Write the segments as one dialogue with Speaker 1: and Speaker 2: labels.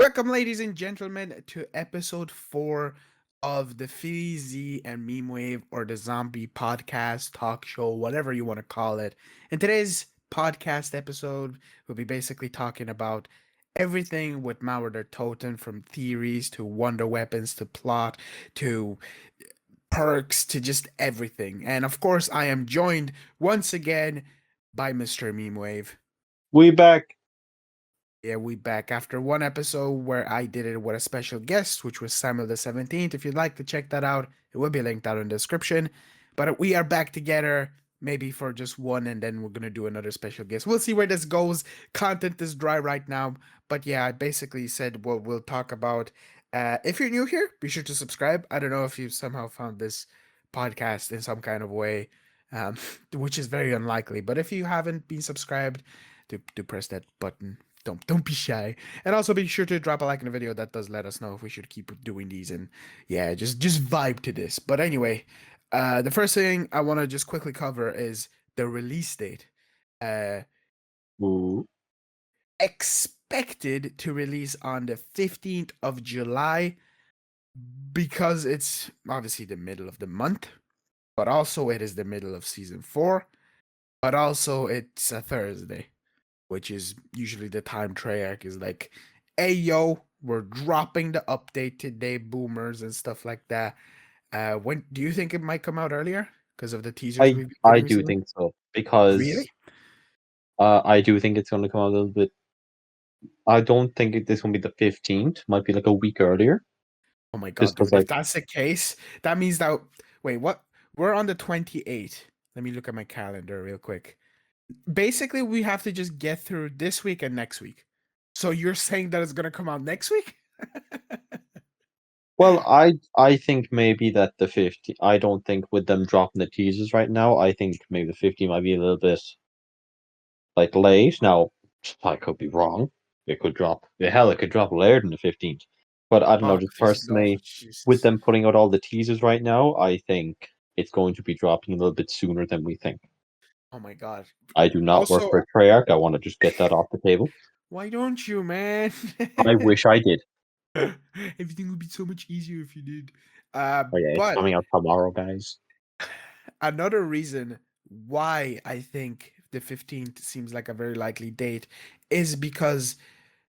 Speaker 1: Welcome, ladies and gentlemen, to episode 4 of the Philly Z and Meme Wave, or the Zombie Podcast, talk show, whatever you want to call it. In today's podcast episode, we'll be basically talking about everything with MAUER der Toten, from theories to wonder weapons to plot to perks to just everything. And of course, I am joined once again by Mr. Meme Wave.
Speaker 2: We back.
Speaker 1: Yeah, we back after one episode where I did it with a special guest, which was Samuel the 17th. If you'd like to check that out, it will be linked out in the description. But we are back together, maybe for just one, and then we're gonna do another special guest. We'll see where this goes. Content is dry right now, but yeah, I basically said what we'll talk about. If you're new here, be sure to subscribe. I don't know if you somehow found this podcast in some kind of way, um, which is very unlikely. But if you haven't been subscribed, to press that button. Don't be shy, and also be sure to drop a like in the video. That does let us know if we should keep doing these, and yeah, just vibe to this. But anyway, the first thing I want to just quickly cover is the release date. uh
Speaker 2: Ooh.
Speaker 1: Expected to release on the 15th of July, because it's obviously the middle of the month, but also it is the middle of season 4, but also it's a Thursday, which is usually the time Treyarch is like, hey yo, we're dropping the update today, boomers and stuff like that. When do you think it might come out earlier? Because of the teasers
Speaker 2: I
Speaker 1: we've been
Speaker 2: I
Speaker 1: getting
Speaker 2: do
Speaker 1: recently?
Speaker 2: think so because
Speaker 1: Really?
Speaker 2: I do think it's going to come out a little bit. I don't think this will be the 15th. Might be like a week earlier.
Speaker 1: Oh my
Speaker 2: Just
Speaker 1: god,
Speaker 2: because
Speaker 1: dude. If
Speaker 2: like
Speaker 1: that's the case, that means that, wait, what? We're on the 28th. Let me look at my calendar real quick. Basically, we have to just get through this week and next week. So you're saying that it's gonna come out next week?
Speaker 2: well, I think maybe that the 50. I don't think with them dropping the teasers right now. I think maybe the 50 might be a little bit like late. Now I could be wrong. It could drop. Hell, it could drop later than the 15th. But I don't know.
Speaker 1: Oh,
Speaker 2: Just
Speaker 1: oh,
Speaker 2: personally, with
Speaker 1: Jesus.
Speaker 2: them putting out all the teasers right now, I think it's going to be dropping a little bit sooner than we think.
Speaker 1: Oh my god.
Speaker 2: I do not work
Speaker 1: Also,
Speaker 2: for Treyarch. I want to just get that off the table.
Speaker 1: why don't you, man?
Speaker 2: I wish I did.
Speaker 1: Everything would be so much easier if you did.
Speaker 2: Oh yeah, it's
Speaker 1: But
Speaker 2: coming out tomorrow, guys.
Speaker 1: another reason why I think the 15th seems like a very likely date is because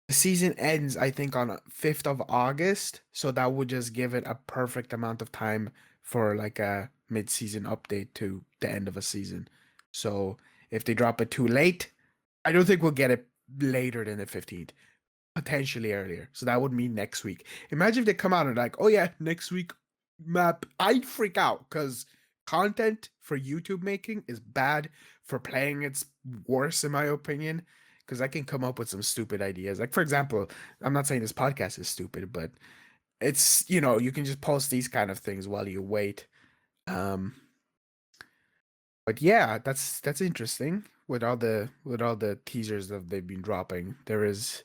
Speaker 1: the season ends, I think, on 5th of August. So that would just give it a perfect amount of time for like a mid-season update to the end of a season. So if they drop it too late, I don't think we'll get it later than the 15th. Potentially earlier. So that would mean next week. Imagine if they come out and like, oh yeah, next week map. I'd freak out because content for YouTube making is bad. For playing, it's worse in my opinion. Because I can come up with some stupid ideas. Like, for example, I'm not saying this podcast is stupid, but it's, you can just post these kind of things while you wait. Um, but yeah, that's interesting with all the teasers that they've been dropping. There is,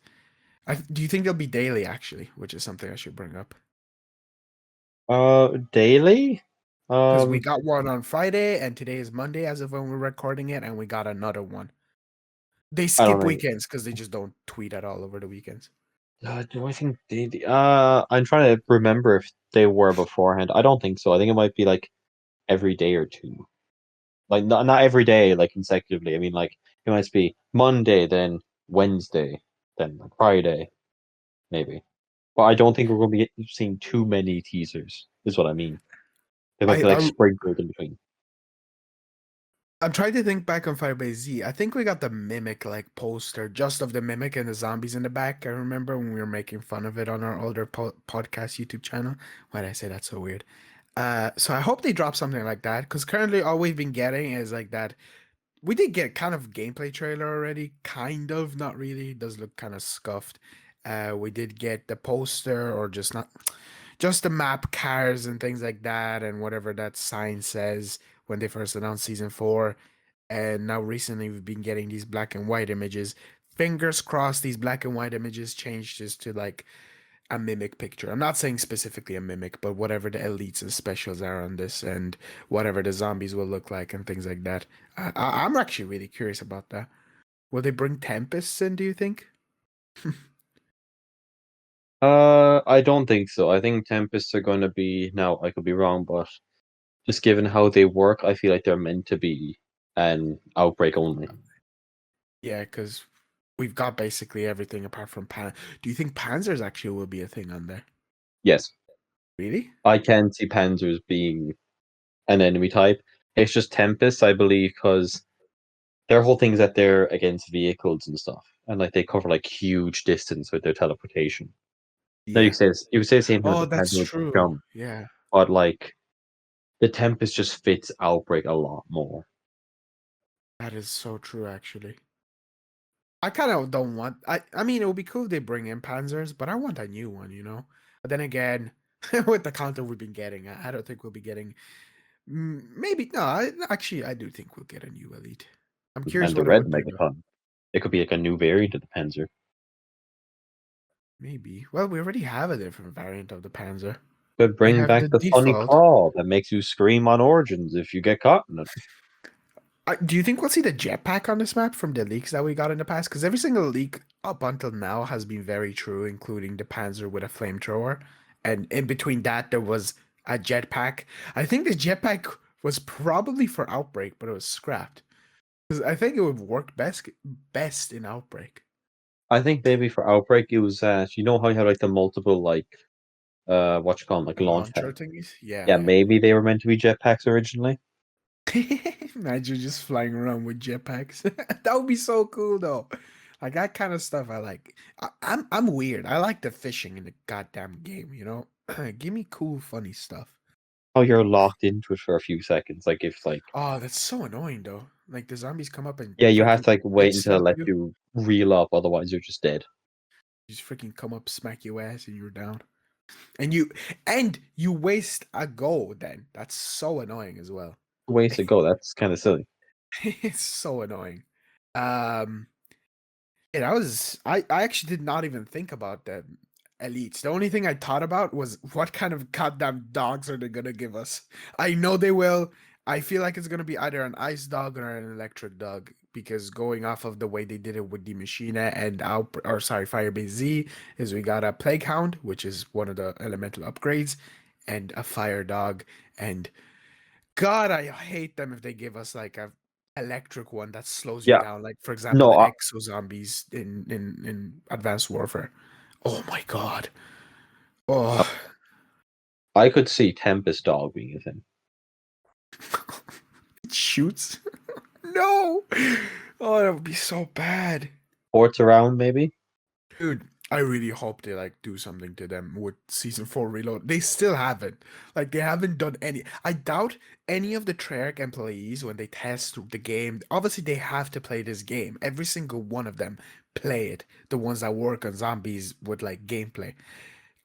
Speaker 1: do you think they'll be daily actually, which is something I should bring up?
Speaker 2: Daily.
Speaker 1: Because we
Speaker 2: Um,
Speaker 1: got one on Friday and today is Monday as of when we're recording it, and we got another one. They
Speaker 2: I don't
Speaker 1: skip
Speaker 2: know.
Speaker 1: weekends because they just don't tweet at all over the weekends.
Speaker 2: Do I think daily? I'm trying to remember if they were beforehand. I don't think so. I think it might be like every day or two. Like not every day, like consecutively. I mean, like it might be Monday, then Wednesday, then Friday, maybe. But I don't think we're going to be seeing too many teasers. Is what I mean. They might
Speaker 1: I,
Speaker 2: be like
Speaker 1: I
Speaker 2: sprinkled in between.
Speaker 1: I'm trying to think back on Firebase Z. I think we got the Mimic like poster, just of the Mimic and the zombies in the back. I remember when we were making fun of it on our older podcast YouTube channel. Why did I say that so weird? So I hope they drop something like that, because currently all we've been getting is like that. We did get kind of gameplay trailer already, kind of, not really. It does look kind of scuffed. We did get the poster, or just not, just the map cars and things like that, and whatever that sign says when they first announced season 4. And now recently we've been getting these black and white images. Fingers crossed these black and white images change just to like a mimic picture. I'm not saying specifically a mimic, but whatever the elites and specials are on this, and whatever the zombies will look like and things like that. I'm actually really curious about that. Will they bring tempests in, do you think?
Speaker 2: I don't think so. I think Tempests are going to be now. I could be wrong, but just given how they work, I feel like they're meant to be an outbreak only.
Speaker 1: Yeah, because we've got basically everything apart from Do you think Panzers actually will be a thing on there?
Speaker 2: Yes,
Speaker 1: Really?
Speaker 2: I can see Panzers being an enemy type. It's just Tempests, I believe, because their whole thing is that they're against vehicles and stuff, and like they cover like huge distance with their teleportation. Now
Speaker 1: Yeah.
Speaker 2: you could say the same thing with
Speaker 1: Oh,
Speaker 2: the
Speaker 1: that's
Speaker 2: Panzer with the
Speaker 1: true.
Speaker 2: jump,
Speaker 1: Yeah,
Speaker 2: but like the Tempest just fits Outbreak a lot more.
Speaker 1: that is so true, actually. I kind of don't want. I mean, it would be cool if they bring in Panzers, but I want a new one, you know. But then again, with the content we've been getting, I don't think we'll be getting. Maybe no. Actually, I do think we'll get a new elite. I'm curious
Speaker 2: And the
Speaker 1: what it
Speaker 2: red
Speaker 1: would bring up.
Speaker 2: Megaton, it could be like a new variant of the Panzer.
Speaker 1: Maybe. Well, we already have a different variant of the Panzer.
Speaker 2: Could
Speaker 1: We
Speaker 2: bring
Speaker 1: have
Speaker 2: back
Speaker 1: the
Speaker 2: the funny
Speaker 1: default.
Speaker 2: claw that makes you scream on Origins if you get caught in it.
Speaker 1: Do you think we'll see the jetpack on this map from the leaks that we got in the past? Because every single leak up until now has been very true, including the Panzer with a flamethrower. And in between that, there was a jetpack. I think the jetpack was probably for Outbreak, but it was scrapped. Because I think it would work best in Outbreak.
Speaker 2: I think maybe for Outbreak it was you know how you have like the multiple like what you call them like
Speaker 1: The
Speaker 2: launch
Speaker 1: launcher
Speaker 2: pads.
Speaker 1: thingies? Yeah,
Speaker 2: Yeah,
Speaker 1: yeah.
Speaker 2: maybe they were meant to be jetpacks originally.
Speaker 1: Imagine just flying around with jetpacks. That would be so cool though. Like that kind of stuff I like. I'm weird. I like the fishing in the goddamn game, you know? Give me cool, funny stuff.
Speaker 2: How you're locked into it for a few seconds. Like if like
Speaker 1: Oh, that's so annoying though. Like the zombies come up and
Speaker 2: yeah, you have
Speaker 1: freaking
Speaker 2: to like wait
Speaker 1: bitch
Speaker 2: until it
Speaker 1: slap
Speaker 2: lets
Speaker 1: you.
Speaker 2: you reel up, otherwise you're just dead.
Speaker 1: You just freaking come up, smack your ass, and you're down. And you waste a go then. That's so annoying as well.
Speaker 2: Ways to go. That's kind of silly.
Speaker 1: It's so annoying. Um Yeah, I actually did not even think about the elites. The only thing I thought about was what kind of goddamn dogs are they gonna give us? I know they will. I feel like it's gonna be either an ice dog or an electric dog because going off of the way they did it with the Machina and or sorry, Firebase Z is we got a Plague Hound, which is one of the elemental upgrades, and a fire dog, and God, I hate them if they give us like a electric one that slows you
Speaker 2: Yeah.
Speaker 1: down. Like for example,
Speaker 2: No,
Speaker 1: the exo zombies in Advanced Warfare. Oh my God. Oh,
Speaker 2: I could see Tempest Dog being a thing.
Speaker 1: it shoots. No. Oh, that would be so bad.
Speaker 2: Ports around maybe.
Speaker 1: Dude, I really hope they like do something to them with season 4 reload. They still haven't. Like they haven't done any. I doubt any of the Treyarch employees when they test the game, obviously they have to play this game. Every single one of them play it. The ones that work on zombies with like gameplay.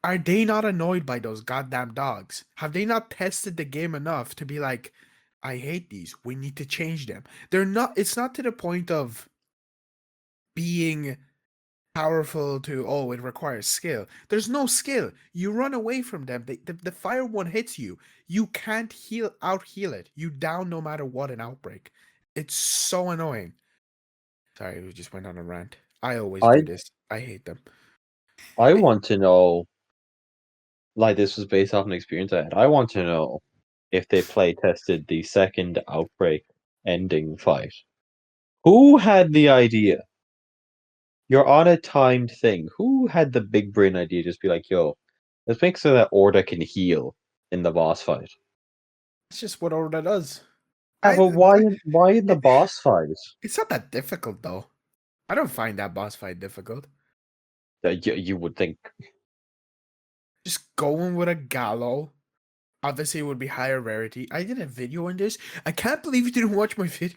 Speaker 1: Are they not annoyed by those goddamn dogs? Have they not tested the game enough to be like, I hate these. We need to change them. They're not it's not to the point of being powerful to it requires skill. There's no skill. You run away from them. The fire one hits you. You can't heal it. You down no matter what an outbreak. It's so annoying. Sorry, we just went on a rant. I always
Speaker 2: I
Speaker 1: do this. I hate them.
Speaker 2: I want to know, like this was based off an experience I had. I want to know if they play tested the second outbreak ending fight. Who had the idea? You're on a timed thing. Who had the big brain idea? Just be like, yo, let's make so that Orda can heal in the boss fight.
Speaker 1: It's just what Orda does.
Speaker 2: Yeah,
Speaker 1: I
Speaker 2: but why in the boss fight?
Speaker 1: it's not that difficult though. I don't find that boss fight difficult.
Speaker 2: You would think.
Speaker 1: Just going with a Gallo. Obviously, it would be higher rarity. I did a video on this. I can't believe you didn't watch my video.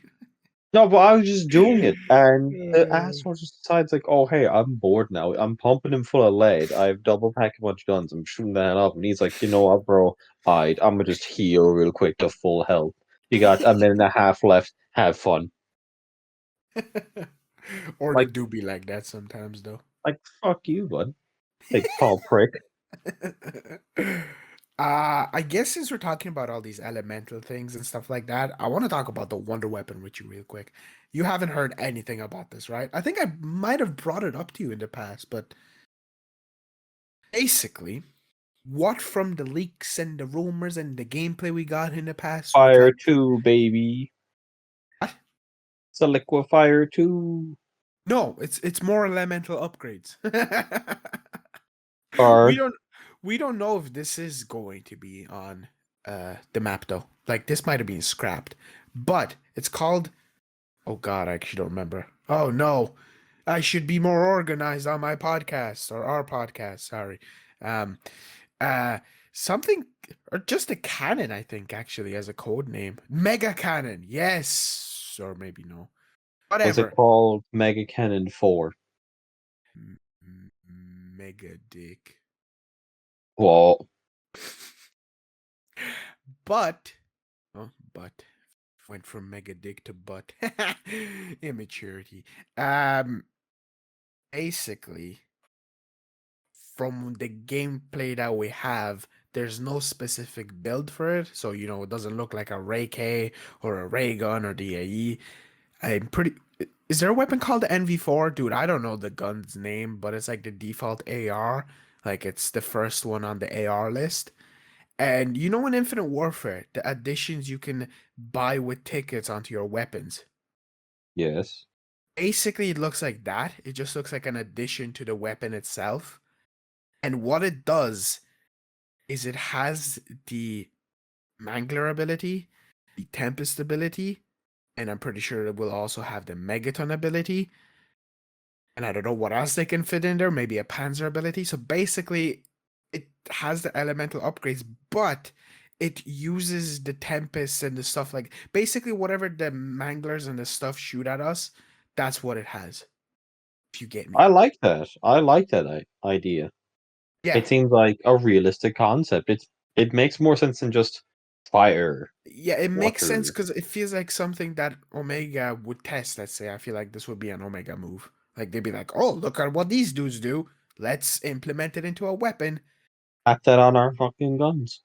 Speaker 2: No, but I was just doing it, and the
Speaker 1: Uh,
Speaker 2: asshole just decides like, oh hey, I'm bored now. I'm pumping him full of lead. I've double packed a bunch of guns. I'm shooting that up, and he's like, you know what, bro? I'm gonna just heal real quick to full health. You got a minute and a half left. Have fun.
Speaker 1: or they
Speaker 2: Like,
Speaker 1: do be like that sometimes, though.
Speaker 2: fuck you, bud. Big tall prick.
Speaker 1: I guess since we're talking about all these elemental things and stuff like that, I want to talk about the Wonder Weapon with you real quick. You haven't heard anything about this, right? I think I might have brought it up to you in the past, but Basically, what from the leaks and the rumors and the gameplay we got in the past with
Speaker 2: Fire
Speaker 1: like
Speaker 2: 2, baby.
Speaker 1: what?
Speaker 2: It's a Liquefire 2.
Speaker 1: No, it's more elemental upgrades. we
Speaker 2: Or
Speaker 1: don't we don't know if this is going to be on the map though. Like this might have been scrapped. But it's called, oh god, I actually don't remember. Oh no. I should be more organized on my podcast or our podcast, sorry. Um uh something or just a cannon, I think, actually, as a code name. Mega cannon, yes. Or maybe no.
Speaker 2: was it
Speaker 1: Whatever.
Speaker 2: called Mega Cannon 4?
Speaker 1: Mega dick.
Speaker 2: Well,
Speaker 1: But, oh, but went from mega dick to butt. Immaturity. Um, Basically, from the gameplay that we have, there's no specific build for it. So, it doesn't look like a Ray K or a ray gun or DAE. I'm pretty. Is there a weapon called the NV4? Dude, I don't know the gun's name, but it's like the default AR. Like it's the first one on the AR list. And in Infinite Warfare, the additions you can buy with tickets onto your weapons.
Speaker 2: yes.
Speaker 1: Basically, it looks like that. It just looks like an addition to the weapon itself. And what it does is it has the Mangler ability, the Tempest ability, and I'm pretty sure it will also have the Megaton ability. And I don't know what else they can fit in there, maybe a Panzer ability. So basically, it has the elemental upgrades, but it uses the Tempest and the stuff like basically whatever the Manglers and the stuff shoot at us, that's what it has. If you get
Speaker 2: I
Speaker 1: me.
Speaker 2: like that. I like that idea.
Speaker 1: Yeah.
Speaker 2: It seems like a realistic concept. It makes more sense than just fire,
Speaker 1: Yeah, it makes sense
Speaker 2: water.
Speaker 1: because it feels like something that Omega would test. Let's say, I feel like this would be an Omega move. Like they'd be like, "Oh, look at what these dudes do. Let's implement it into a weapon."
Speaker 2: Pack that on our fucking guns.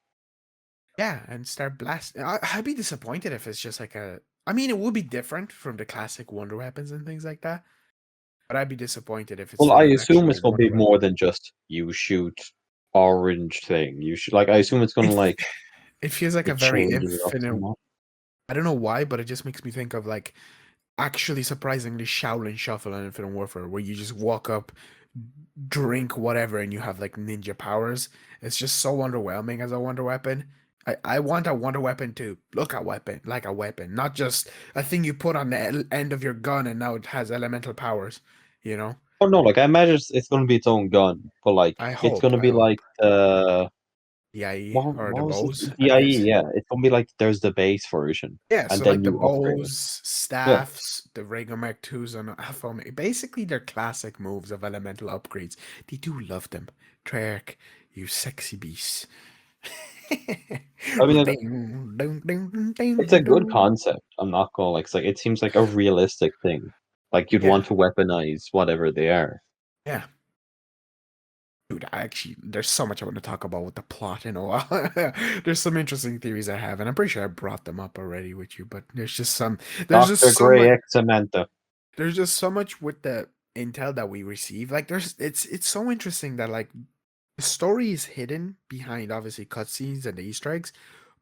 Speaker 1: Yeah, and start blasting. I'd be disappointed if it's just like a. I mean, it would be different from the classic Wonder Weapons and things like that. But I'd be disappointed if it's
Speaker 2: Well,
Speaker 1: still
Speaker 2: I
Speaker 1: an actual
Speaker 2: assume
Speaker 1: like
Speaker 2: it's gonna
Speaker 1: Wonder
Speaker 2: be more
Speaker 1: Weapon.
Speaker 2: than just you shoot orange thing. You should like. I assume it's gonna
Speaker 1: It
Speaker 2: like
Speaker 1: it feels like a
Speaker 2: it
Speaker 1: very
Speaker 2: changes it up
Speaker 1: infinite.
Speaker 2: somewhat.
Speaker 1: I don't know why, but it just makes me think of like actually surprisingly Shaolin Shuffle and Infinite Warfare, where you just walk up, drink whatever, and you have like ninja powers. It's just so underwhelming as a wonder weapon. I want a wonder weapon to look a weapon, like a weapon, not just a thing you put on the end of your gun and now it has elemental powers, you know?
Speaker 2: Oh no, like I imagine it's gonna be its own gun, but like
Speaker 1: I
Speaker 2: it's
Speaker 1: hope,
Speaker 2: gonna
Speaker 1: I
Speaker 2: be
Speaker 1: hope.
Speaker 2: like the
Speaker 1: The IE or the
Speaker 2: what was it?
Speaker 1: bows, I
Speaker 2: DIE,
Speaker 1: guess.
Speaker 2: yeah. It's gonna be like there's the base version,
Speaker 1: Yeah,
Speaker 2: and
Speaker 1: so
Speaker 2: then
Speaker 1: like the
Speaker 2: you upgrade it.
Speaker 1: bows,
Speaker 2: Yeah.
Speaker 1: staffs, the Regomech 2s, and Alpha Omega, basically they're classic moves of elemental upgrades. They do love them. Treyarch, you sexy beast.
Speaker 2: I mean,
Speaker 1: Ding, ding, ding,
Speaker 2: it's a
Speaker 1: ding,
Speaker 2: good
Speaker 1: ding.
Speaker 2: concept. I'm not gonna like. It's like it seems like a realistic thing. Like you'd
Speaker 1: Yeah,
Speaker 2: want to weaponize whatever they are.
Speaker 1: yeah. Dude, there's so much I want to talk about with the plot in a while. There's some interesting theories I have, and I'm pretty sure I brought them up already with you, but there's
Speaker 2: Doctor
Speaker 1: just so
Speaker 2: Gray
Speaker 1: much.
Speaker 2: X Samantha.
Speaker 1: There's just so much with the intel that we receive. Like it's so interesting that like the story is hidden behind obviously cutscenes and the Easter eggs,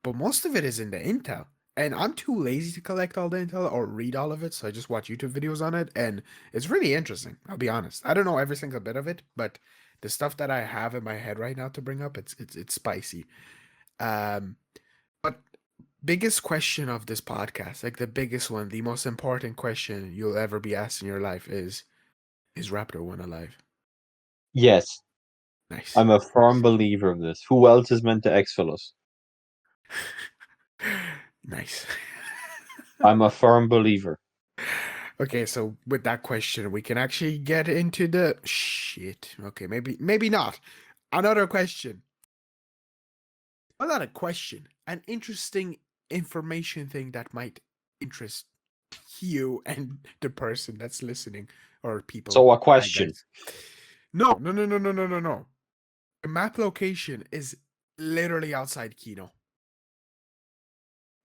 Speaker 1: but most of it is in the intel. And I'm too lazy to collect all the intel or read all of it, so I just watch YouTube videos on it, and it's really interesting. I'll be honest. I don't know every single bit of it, but the stuff that I have in my head right now to bring up, it's spicy. Um, but biggest question of this podcast, like the biggest one, the most important question you'll ever be asked in your life is Raptor One alive?
Speaker 2: Yes,
Speaker 1: Nice.
Speaker 2: I'm a firm
Speaker 1: Nice.
Speaker 2: believer of this. Who else is meant to exfil us?
Speaker 1: Nice.
Speaker 2: I'm a firm believer.
Speaker 1: Okay, so with that question, we can actually get into the shit. Okay, maybe not. Another question. Well, not a question. An interesting information thing that might interest you and the person that's listening or people.
Speaker 2: So a
Speaker 1: Hi
Speaker 2: question
Speaker 1: guys. No, no, no, no, no, no, no, no. The map location is literally outside Kino.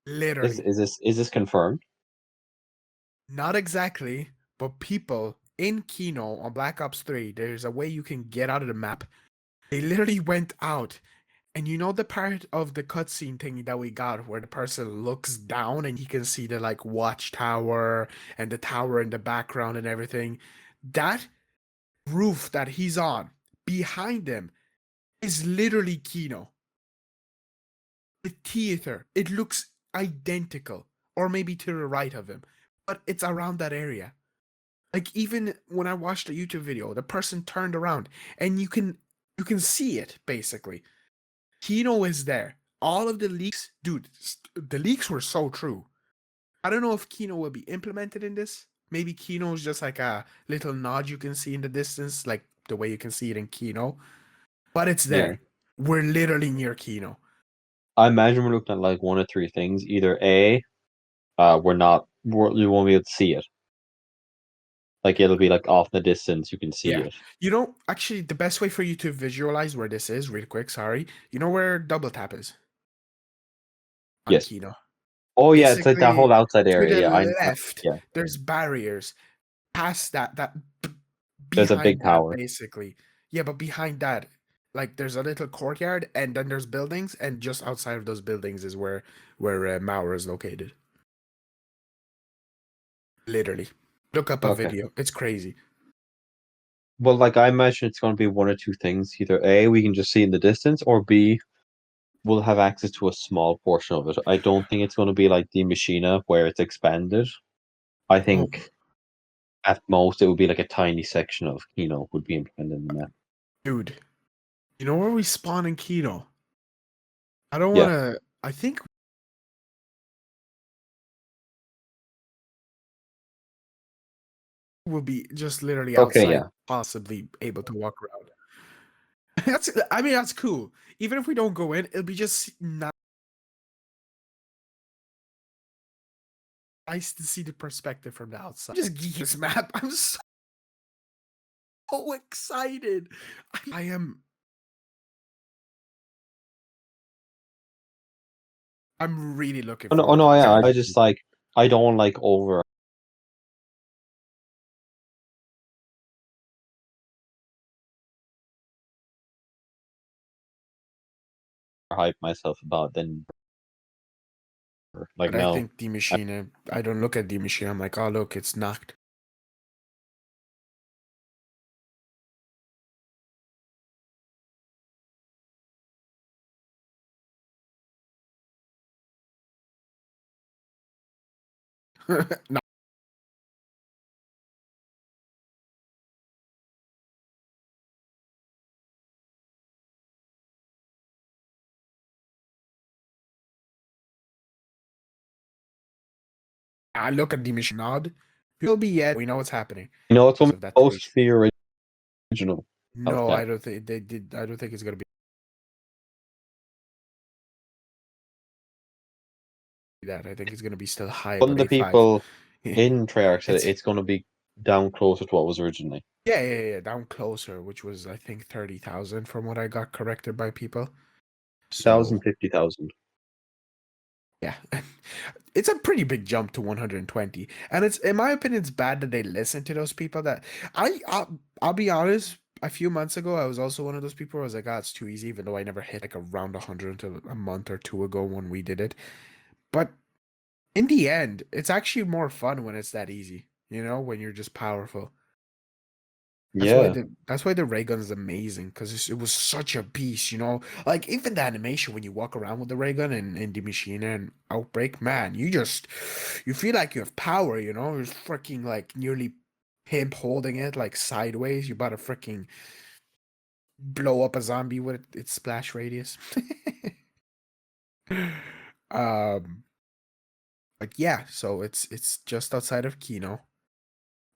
Speaker 2: is
Speaker 1: Literally.
Speaker 2: is this confirmed?
Speaker 1: Not exactly, but people in Kino on Black Ops 3, there's a way you can get out of the map They literally went out. And you know the part of the cutscene thing that we got where the person looks down and he can see the like watchtower and the tower in the background and everything? That roof that he's on behind him is literally Kino. The theater. It looks identical. Or maybe to the right of him. But it's around that area. Like even when I watched a YouTube video, the person turned around and you can see it basically. Kino is there. All of the leaks, dude, the leaks were so true. I don't know if Kino will be implemented in this. Maybe Kino is just like a little nod you can see in the distance, like the way you can see it in Kino. But it's
Speaker 2: Yeah.
Speaker 1: there. We're literally near Kino.
Speaker 2: I imagine we're looking at like one of three things. Either A, we won't be able to see it. Like it'll be like off in the distance, you can see
Speaker 1: Yeah.
Speaker 2: it.
Speaker 1: You know, actually, the best way for you to visualize where this is, real quick, sorry. You know where Double Tap is on
Speaker 2: Yes.
Speaker 1: Kino?
Speaker 2: Oh yeah, it's like that
Speaker 1: Basically,
Speaker 2: whole outside
Speaker 1: to
Speaker 2: area.
Speaker 1: the
Speaker 2: Yeah,
Speaker 1: left,
Speaker 2: yeah.
Speaker 1: there's barriers. Past that
Speaker 2: There's a big
Speaker 1: behind that
Speaker 2: tower.
Speaker 1: basically. Yeah, but behind that, like there's a little courtyard and then there's buildings, and just outside of those buildings is where Mauer is located. Literally. Look up a
Speaker 2: Okay.
Speaker 1: video. It's crazy.
Speaker 2: Well, like I imagine it's going to be one or two things. Either A, we can just see in the distance, or B, we'll have access to a small portion of it. I don't think it's going to be like the Machina where it's expanded. I
Speaker 1: Oh,
Speaker 2: think at most it would be like a tiny section of would be implemented in the map.
Speaker 1: dude. You know where we spawn in Kino? I don't
Speaker 2: Yeah.
Speaker 1: wanna I think we'll be just literally
Speaker 2: Okay.
Speaker 1: outside,
Speaker 2: Yeah.
Speaker 1: possibly able to walk around. That's cool. Even if we don't go in, it'll be just nice to see the perspective from the outside. Just geek this map. I'm so excited. I am. I'm really looking
Speaker 2: Oh
Speaker 1: forward to
Speaker 2: no,
Speaker 1: this
Speaker 2: yeah.
Speaker 1: game.
Speaker 2: I just like I don't like overhype myself about then like
Speaker 1: But I
Speaker 2: no.
Speaker 1: think the machine. I don't look at the machine. I'm like, oh look, it's knocked. No, I look at the machine. Nod. It'll be yet. We know what's happening
Speaker 2: It's
Speaker 1: because
Speaker 2: almost
Speaker 1: of that
Speaker 2: close
Speaker 1: tweet.
Speaker 2: to the original
Speaker 1: No, I
Speaker 2: Hellcat.
Speaker 1: don't think they did. I don't think it's gonna be that. I think it's gonna be still high
Speaker 2: One of
Speaker 1: above
Speaker 2: the
Speaker 1: 85.
Speaker 2: people in Treyarch said
Speaker 1: It's
Speaker 2: it's going to be down closer to what was originally.
Speaker 1: yeah, down closer, which was I think 30,000 from what I got corrected by people. So
Speaker 2: 50,000.
Speaker 1: yeah, it's a pretty big jump to 120, and it's in my opinion, it's bad that they listen to those people. That I'll be honest. A few months ago, I was also one of those people who was like, "Ah, it's too easy," even though I never hit like around 100 until a month or two ago when we did it. But in the end, it's actually more fun when it's that easy. You know, when you're just powerful.
Speaker 2: Yeah.
Speaker 1: That's why the ray gun is amazing because it was such a beast, you know. Like even the animation when you walk around with the ray gun in the machine and Outbreak, man, you feel like you have power, you know. It's freaking like nearly pimp holding it like sideways. You about to freaking blow up a zombie with its splash radius. um, but yeah, so it's just outside of Kino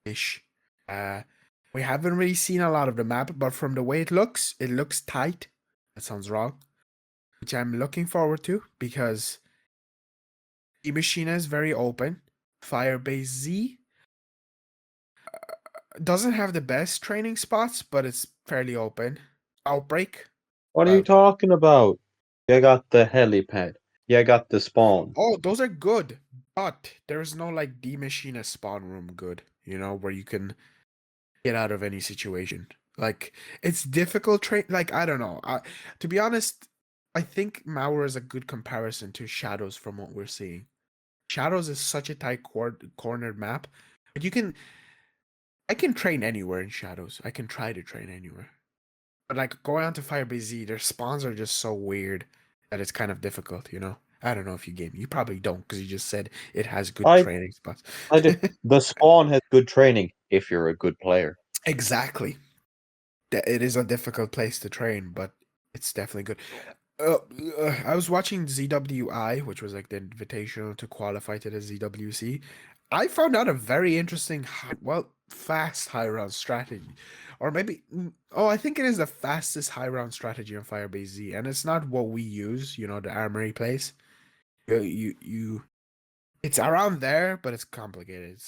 Speaker 1: ish. Uh, we haven't really seen a lot of the map, but from the way it looks tight. That sounds wrong, which I'm looking forward to because the machine is very open. Firebase Z doesn't have the best training spots, but it's fairly open. Outbreak.
Speaker 2: What are you
Speaker 1: Uh,
Speaker 2: talking about? You got the helipad. You got the spawn.
Speaker 1: oh, those are good, but there's no like the machine spawn room good, you know, where you can get out of any situation. Like it's difficult train. Like I don't know. To be honest, I think Mauer is a good comparison to Shadows from what we're seeing. Shadows is such a tight cornered map, but I can train anywhere in Shadows. I can try to train anywhere. But like going on to Firebase Z, their spawns are just so weird that it's kind of difficult, you know? I don't know if you game. You probably don't because you just said it has good
Speaker 2: I
Speaker 1: training spots.
Speaker 2: I do. The spawn has good training if you're a good player.
Speaker 1: Exactly. It is a difficult place to train, but it's definitely good. I was watching ZWI, which was like the invitational to qualify to the ZWC. I found out a very interesting, fast high round strategy, or maybe, I think it is the fastest high round strategy on Firebase Z, and it's not what we use. You know, the armory place. It's around there, but it's complicated.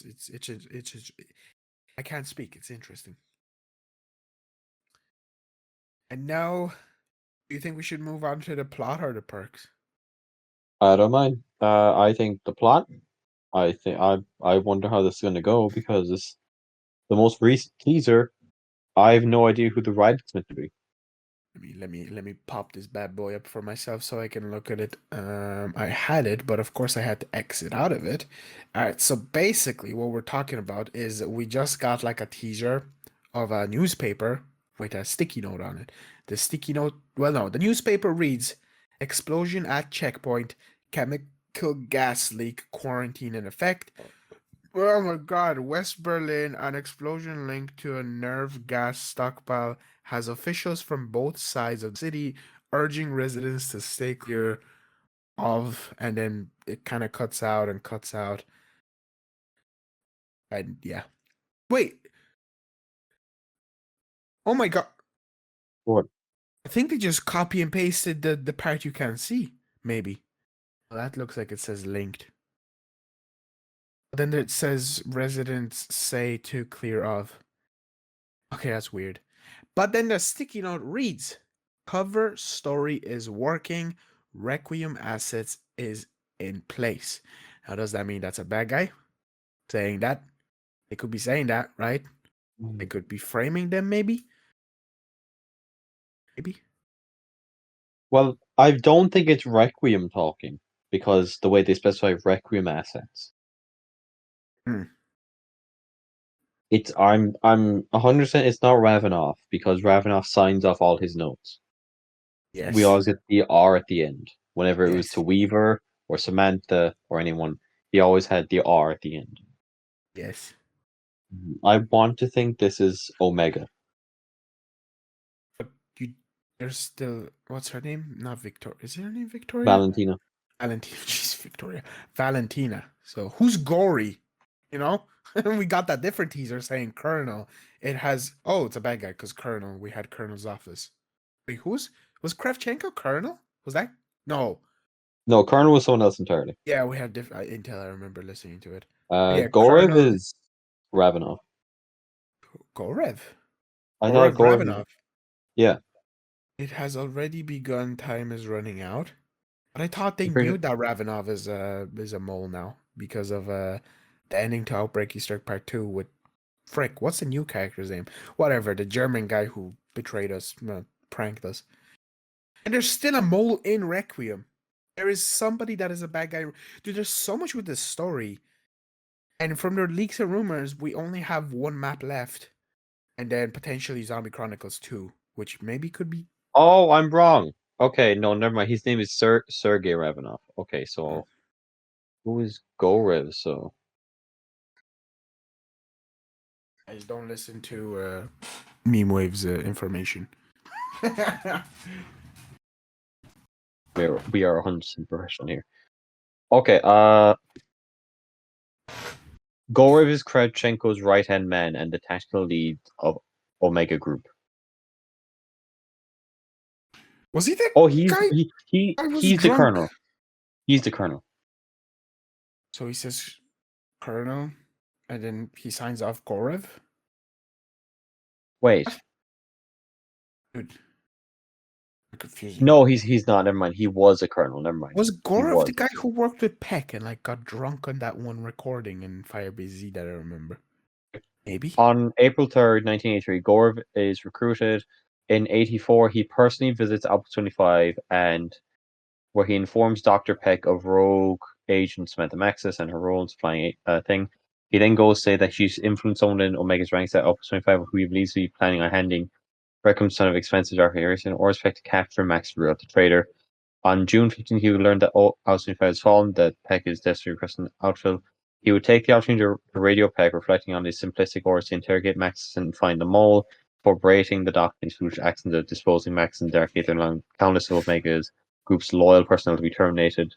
Speaker 1: I can't speak. It's interesting. And now, do you think we should move on to the plot or the perks?
Speaker 2: I don't mind. I think the plot. I wonder how this is going to go because it's the most recent teaser. I have no idea who the writer's meant to be.
Speaker 1: Let me pop this bad boy up for myself so I can look at it. I had it, but of course I had to exit out of it. All right, so basically what we're talking about is we just got like a teaser of a newspaper with a sticky note on it. The sticky note, well, no, the newspaper reads, "Explosion at checkpoint, chemical gas leak, quarantine in effect." Oh my God, West Berlin, an explosion linked to a nerve gas stockpile has officials from both sides of the city urging residents to stay clear of, and then it kind of cuts out and cuts out. And yeah. Wait. Oh my God.
Speaker 2: What?
Speaker 1: I think they just copy and pasted the part you can't see. Maybe. Well, that looks like it says linked. Then it says residents say to clear of. Okay, that's weird. But then the sticky note reads, "Cover story is working, Requiem assets is in place." Now, does that mean that's a bad guy saying that? They could be saying that, right? They could be framing them, maybe? Maybe?
Speaker 2: Well, I don't think it's Requiem talking because the way they specify Requiem assets.
Speaker 1: Hmm.
Speaker 2: It's I'm 100% it's not Ravenoff because Ravenoff signs off all his notes. We
Speaker 1: Yes.
Speaker 2: always get the R at the end. Whenever it was to
Speaker 1: Yes.
Speaker 2: Weaver or Samantha or anyone, he always had the R at the end.
Speaker 1: Yes.
Speaker 2: I want to think this is Omega.
Speaker 1: But you, there's still, what's her name? Not Victoria. Is her name Victoria?
Speaker 2: Valentina.
Speaker 1: Valentina. She's Victoria. Valentina. So who's gory? You know? We got that different teaser saying Colonel. It has, oh, it's a bad guy because Colonel. We had Colonel's office. Wait, was Kravchenko Colonel? Was that? No.
Speaker 2: No, Colonel was someone else entirely.
Speaker 1: Yeah, we had different Intel. I remember listening to it. Yeah,
Speaker 2: Gorev
Speaker 1: Colonel
Speaker 2: is Ravenoff.
Speaker 1: Gorev.
Speaker 2: I thought
Speaker 1: Gorev
Speaker 2: Gorev was
Speaker 1: Ravenov.
Speaker 2: yeah.
Speaker 1: It has already begun. Time is running out. But I thought they
Speaker 2: I'm pretty
Speaker 1: knew that Ravenov is a mole now because of the ending to Outbreak Easter Egg Part 2 with Frick. What's the new character's name? Whatever, the German guy who betrayed us, pranked us. And there's still a mole in Requiem. There is somebody that is a bad guy. Dude, there's so much with this story. And from the leaks and rumors, we only have one map left. And then potentially Zombie Chronicles 2, which maybe could be.
Speaker 2: Oh, I'm wrong. Okay, no, never mind. His name is Sergey Ravenoff. Okay, so who is Gorev? So
Speaker 1: I just don't listen to Meme Waves information.
Speaker 2: we are 100% professional here. Okay, Gorev is Kravchenko's right-hand man and the tactical lead of Omega Group.
Speaker 1: Was he the
Speaker 2: Oh,
Speaker 1: guy? I was
Speaker 2: he's the
Speaker 1: drunk.
Speaker 2: colonel. He's the colonel.
Speaker 1: So he says Colonel, and then he signs off Gorev.
Speaker 2: Wait,
Speaker 1: Dude, confusing me.
Speaker 2: no, he's not. Never mind. He was a colonel. Never mind.
Speaker 1: Was
Speaker 2: He
Speaker 1: Gorev the
Speaker 2: was.
Speaker 1: guy who worked with Peck and like got drunk on that one recording in Firebase Z that I remember? Maybe.
Speaker 2: On April 3rd, 1983, Gorv is recruited. In 84, he personally visits Alpha 25 and where he informs Dr. Peck of rogue agent Samantha Maxis and her role in supplying a thing. He then goes to say that she's influenced someone in Omega's ranks at Alpha 25 who he believes to be planning on handing Reckham's son of expensive Dark Harrison or expect to capture Max throughout the trader. On June 15th, he would learn that Alpha 25 has fallen, that Peck is desperately requesting outfill. He would take the opportunity to radio Peck, reflecting on his simplistic orders to interrogate Max and find the mole, for berating the Doctor's foolish actions of disposing Max and Dark Ether along countless of Omega's group's loyal personnel to be terminated.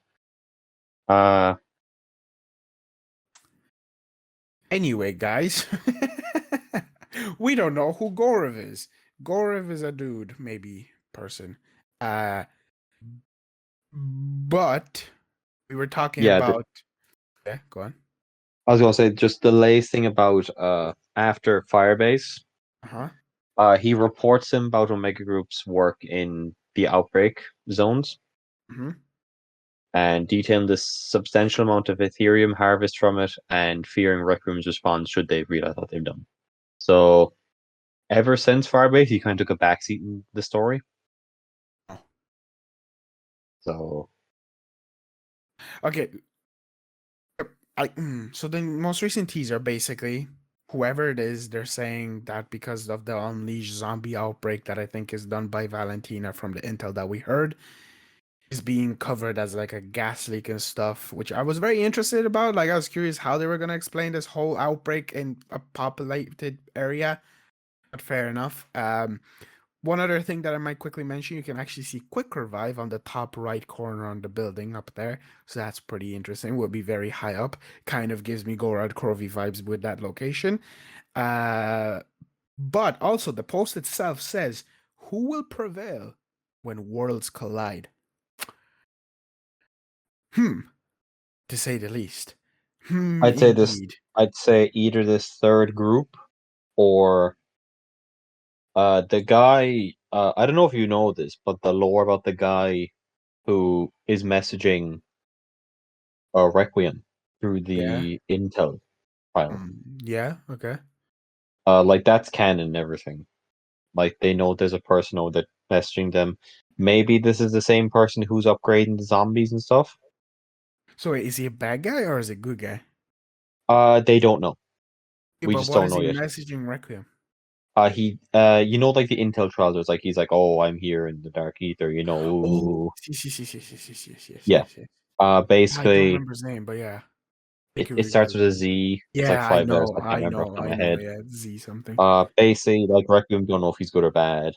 Speaker 1: Anyway, guys, we don't know who Gorov is. Gorov is a dude, maybe person. But we were talking
Speaker 2: Yeah,
Speaker 1: about. Yeah, go on.
Speaker 2: I was gonna say just the latest thing about after Firebase.
Speaker 1: Uh
Speaker 2: He reports him about Omega Group's work in the outbreak zones
Speaker 1: huh.
Speaker 2: and detailing the substantial amount of Ethereum harvest from it and fearing Requiem's response should they realize what they've done. So ever since Firebase, he kind of took a backseat in the story.
Speaker 1: Oh.
Speaker 2: So
Speaker 1: Okay. So the most recent teaser, basically, whoever it is, they're saying that because of the unleashed zombie outbreak that I think is done by Valentina from the intel that we heard, is being covered as like a gas leak and stuff, which I was very interested about. Like I was curious how they were gonna explain this whole outbreak in a populated area. But fair enough. One other thing that I might quickly mention, you can actually see Quick Revive on the top right corner on the building up there. So that's pretty interesting. Will be very high up. Kind of gives me Gorad Krovi vibes with that location. But also the post itself says, "Who will prevail when worlds collide?" To say the least.
Speaker 2: I'd say this.
Speaker 1: Indeed.
Speaker 2: I'd say either this third group or the guy. I don't know if you know this, but the lore about the guy who is messaging Requiem through
Speaker 1: Yeah.
Speaker 2: the Intel file.
Speaker 1: Yeah. Okay.
Speaker 2: Like that's canon and everything. Like they know there's a person over there messaging them. Maybe this is the same person who's upgrading the zombies and stuff.
Speaker 1: So wait, is he a bad guy or is he a good guy?
Speaker 2: They don't know.
Speaker 1: Yeah,
Speaker 2: We
Speaker 1: but
Speaker 2: just
Speaker 1: what
Speaker 2: don't
Speaker 1: is
Speaker 2: know
Speaker 1: he
Speaker 2: yet.
Speaker 1: messaging Requiem?
Speaker 2: You know, like the Intel trousers, like he's like, oh, I'm here in the dark ether, you know.
Speaker 1: Oh,
Speaker 2: Ooh.
Speaker 1: yes, yes, yes, yes, yes, yes, yes, yes,
Speaker 2: Yeah.
Speaker 1: yes, yes. I don't
Speaker 2: Basically,
Speaker 1: remember his name, but yeah, I think
Speaker 2: it,
Speaker 1: he
Speaker 2: it
Speaker 1: was
Speaker 2: starts
Speaker 1: a
Speaker 2: with a
Speaker 1: Z.
Speaker 2: Z. It's like
Speaker 1: Yeah, I
Speaker 2: five letters.
Speaker 1: know,
Speaker 2: I can't
Speaker 1: I
Speaker 2: remember off
Speaker 1: know,
Speaker 2: the top
Speaker 1: I
Speaker 2: of my
Speaker 1: know.
Speaker 2: head.
Speaker 1: Yeah, Z something.
Speaker 2: Basically, like Requiem don't know if he's good or bad.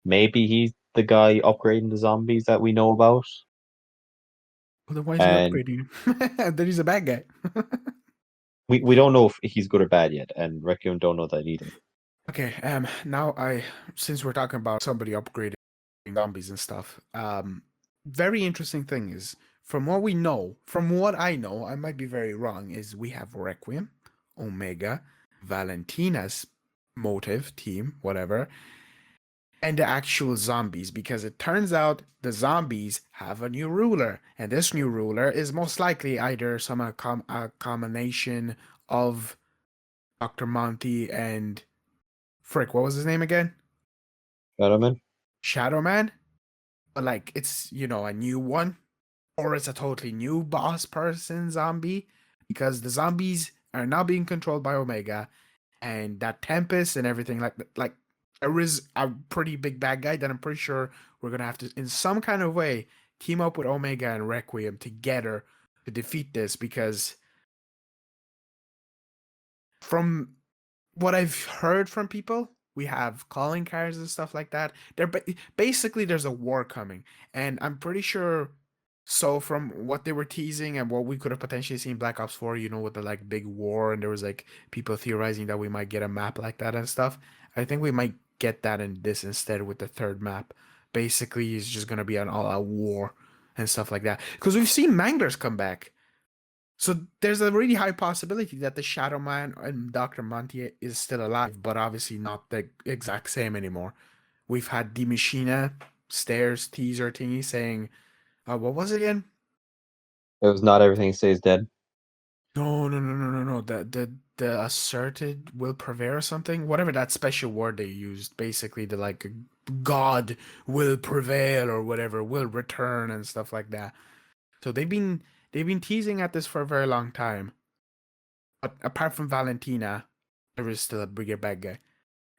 Speaker 2: Maybe he's the guy upgrading the zombies that we know about.
Speaker 1: Well, then why is he
Speaker 2: And
Speaker 1: upgrading him? Then he's a bad guy.
Speaker 2: we don't know if he's good or bad yet, and Requiem don't know that either.
Speaker 1: Okay, now since we're talking about somebody upgrading zombies and stuff, very interesting thing is, from what we know, from what I know, I might be very wrong, is we have Requiem, Omega, Valentina's motive team, whatever, and the actual zombies, because it turns out the zombies have a new ruler, and this new ruler is most likely either a combination of Dr. Monty and Frick, what was his name again?
Speaker 2: You know what I mean?
Speaker 1: Shadow Man? But like it's, a new one, or it's a totally new boss person zombie, because the zombies are now being controlled by Omega, and that Tempest and everything, like there is a pretty big bad guy that I'm pretty sure we're gonna have to, in some kind of way, team up with Omega and Requiem together to defeat this, because from what I've heard from people, we have calling cards and stuff like that. Basically there's a war coming, and I'm pretty sure. So from what they were teasing and what we could have potentially seen Black Ops 4, with the like big war, and there was like people theorizing that we might get a map like that and stuff. I think we might get that in this instead with the third map. Basically, it's just gonna be an all-out war and stuff like that. Because we've seen Manglers come back. So there's a really high possibility that the Shadow Man and Dr. Monty is still alive, but obviously not the exact same anymore. We've had the Machina stairs teaser thingy saying, what was it again?
Speaker 2: It was not everything stays dead.
Speaker 1: No, no, no, no, no, no. the asserted will prevail or something. Whatever that special word they used, basically the like God will prevail or whatever will return and stuff like that. So they've been teasing at this for a very long time. But apart from Valentina, there is still a bigger bad guy.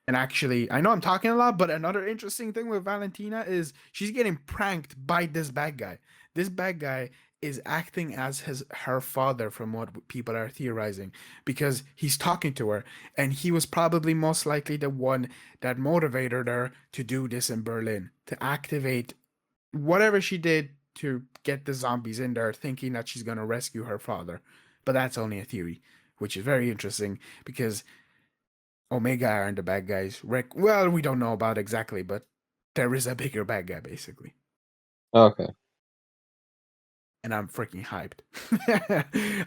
Speaker 1: And actually, I know I'm talking a lot, but another interesting thing with Valentina is she's getting pranked by this bad guy. This bad guy is acting as her father, from what people are theorizing, because he's talking to her, and he was probably most likely the one that motivated her to do this in Berlin, to activate whatever she did to get the zombies in there, thinking that she's gonna rescue her father. But that's only a theory, which is very interesting because Omega aren't the bad guys. Rick, well, we don't know about exactly, but there is a bigger bad guy basically,
Speaker 2: Okay.
Speaker 1: and I'm freaking hyped.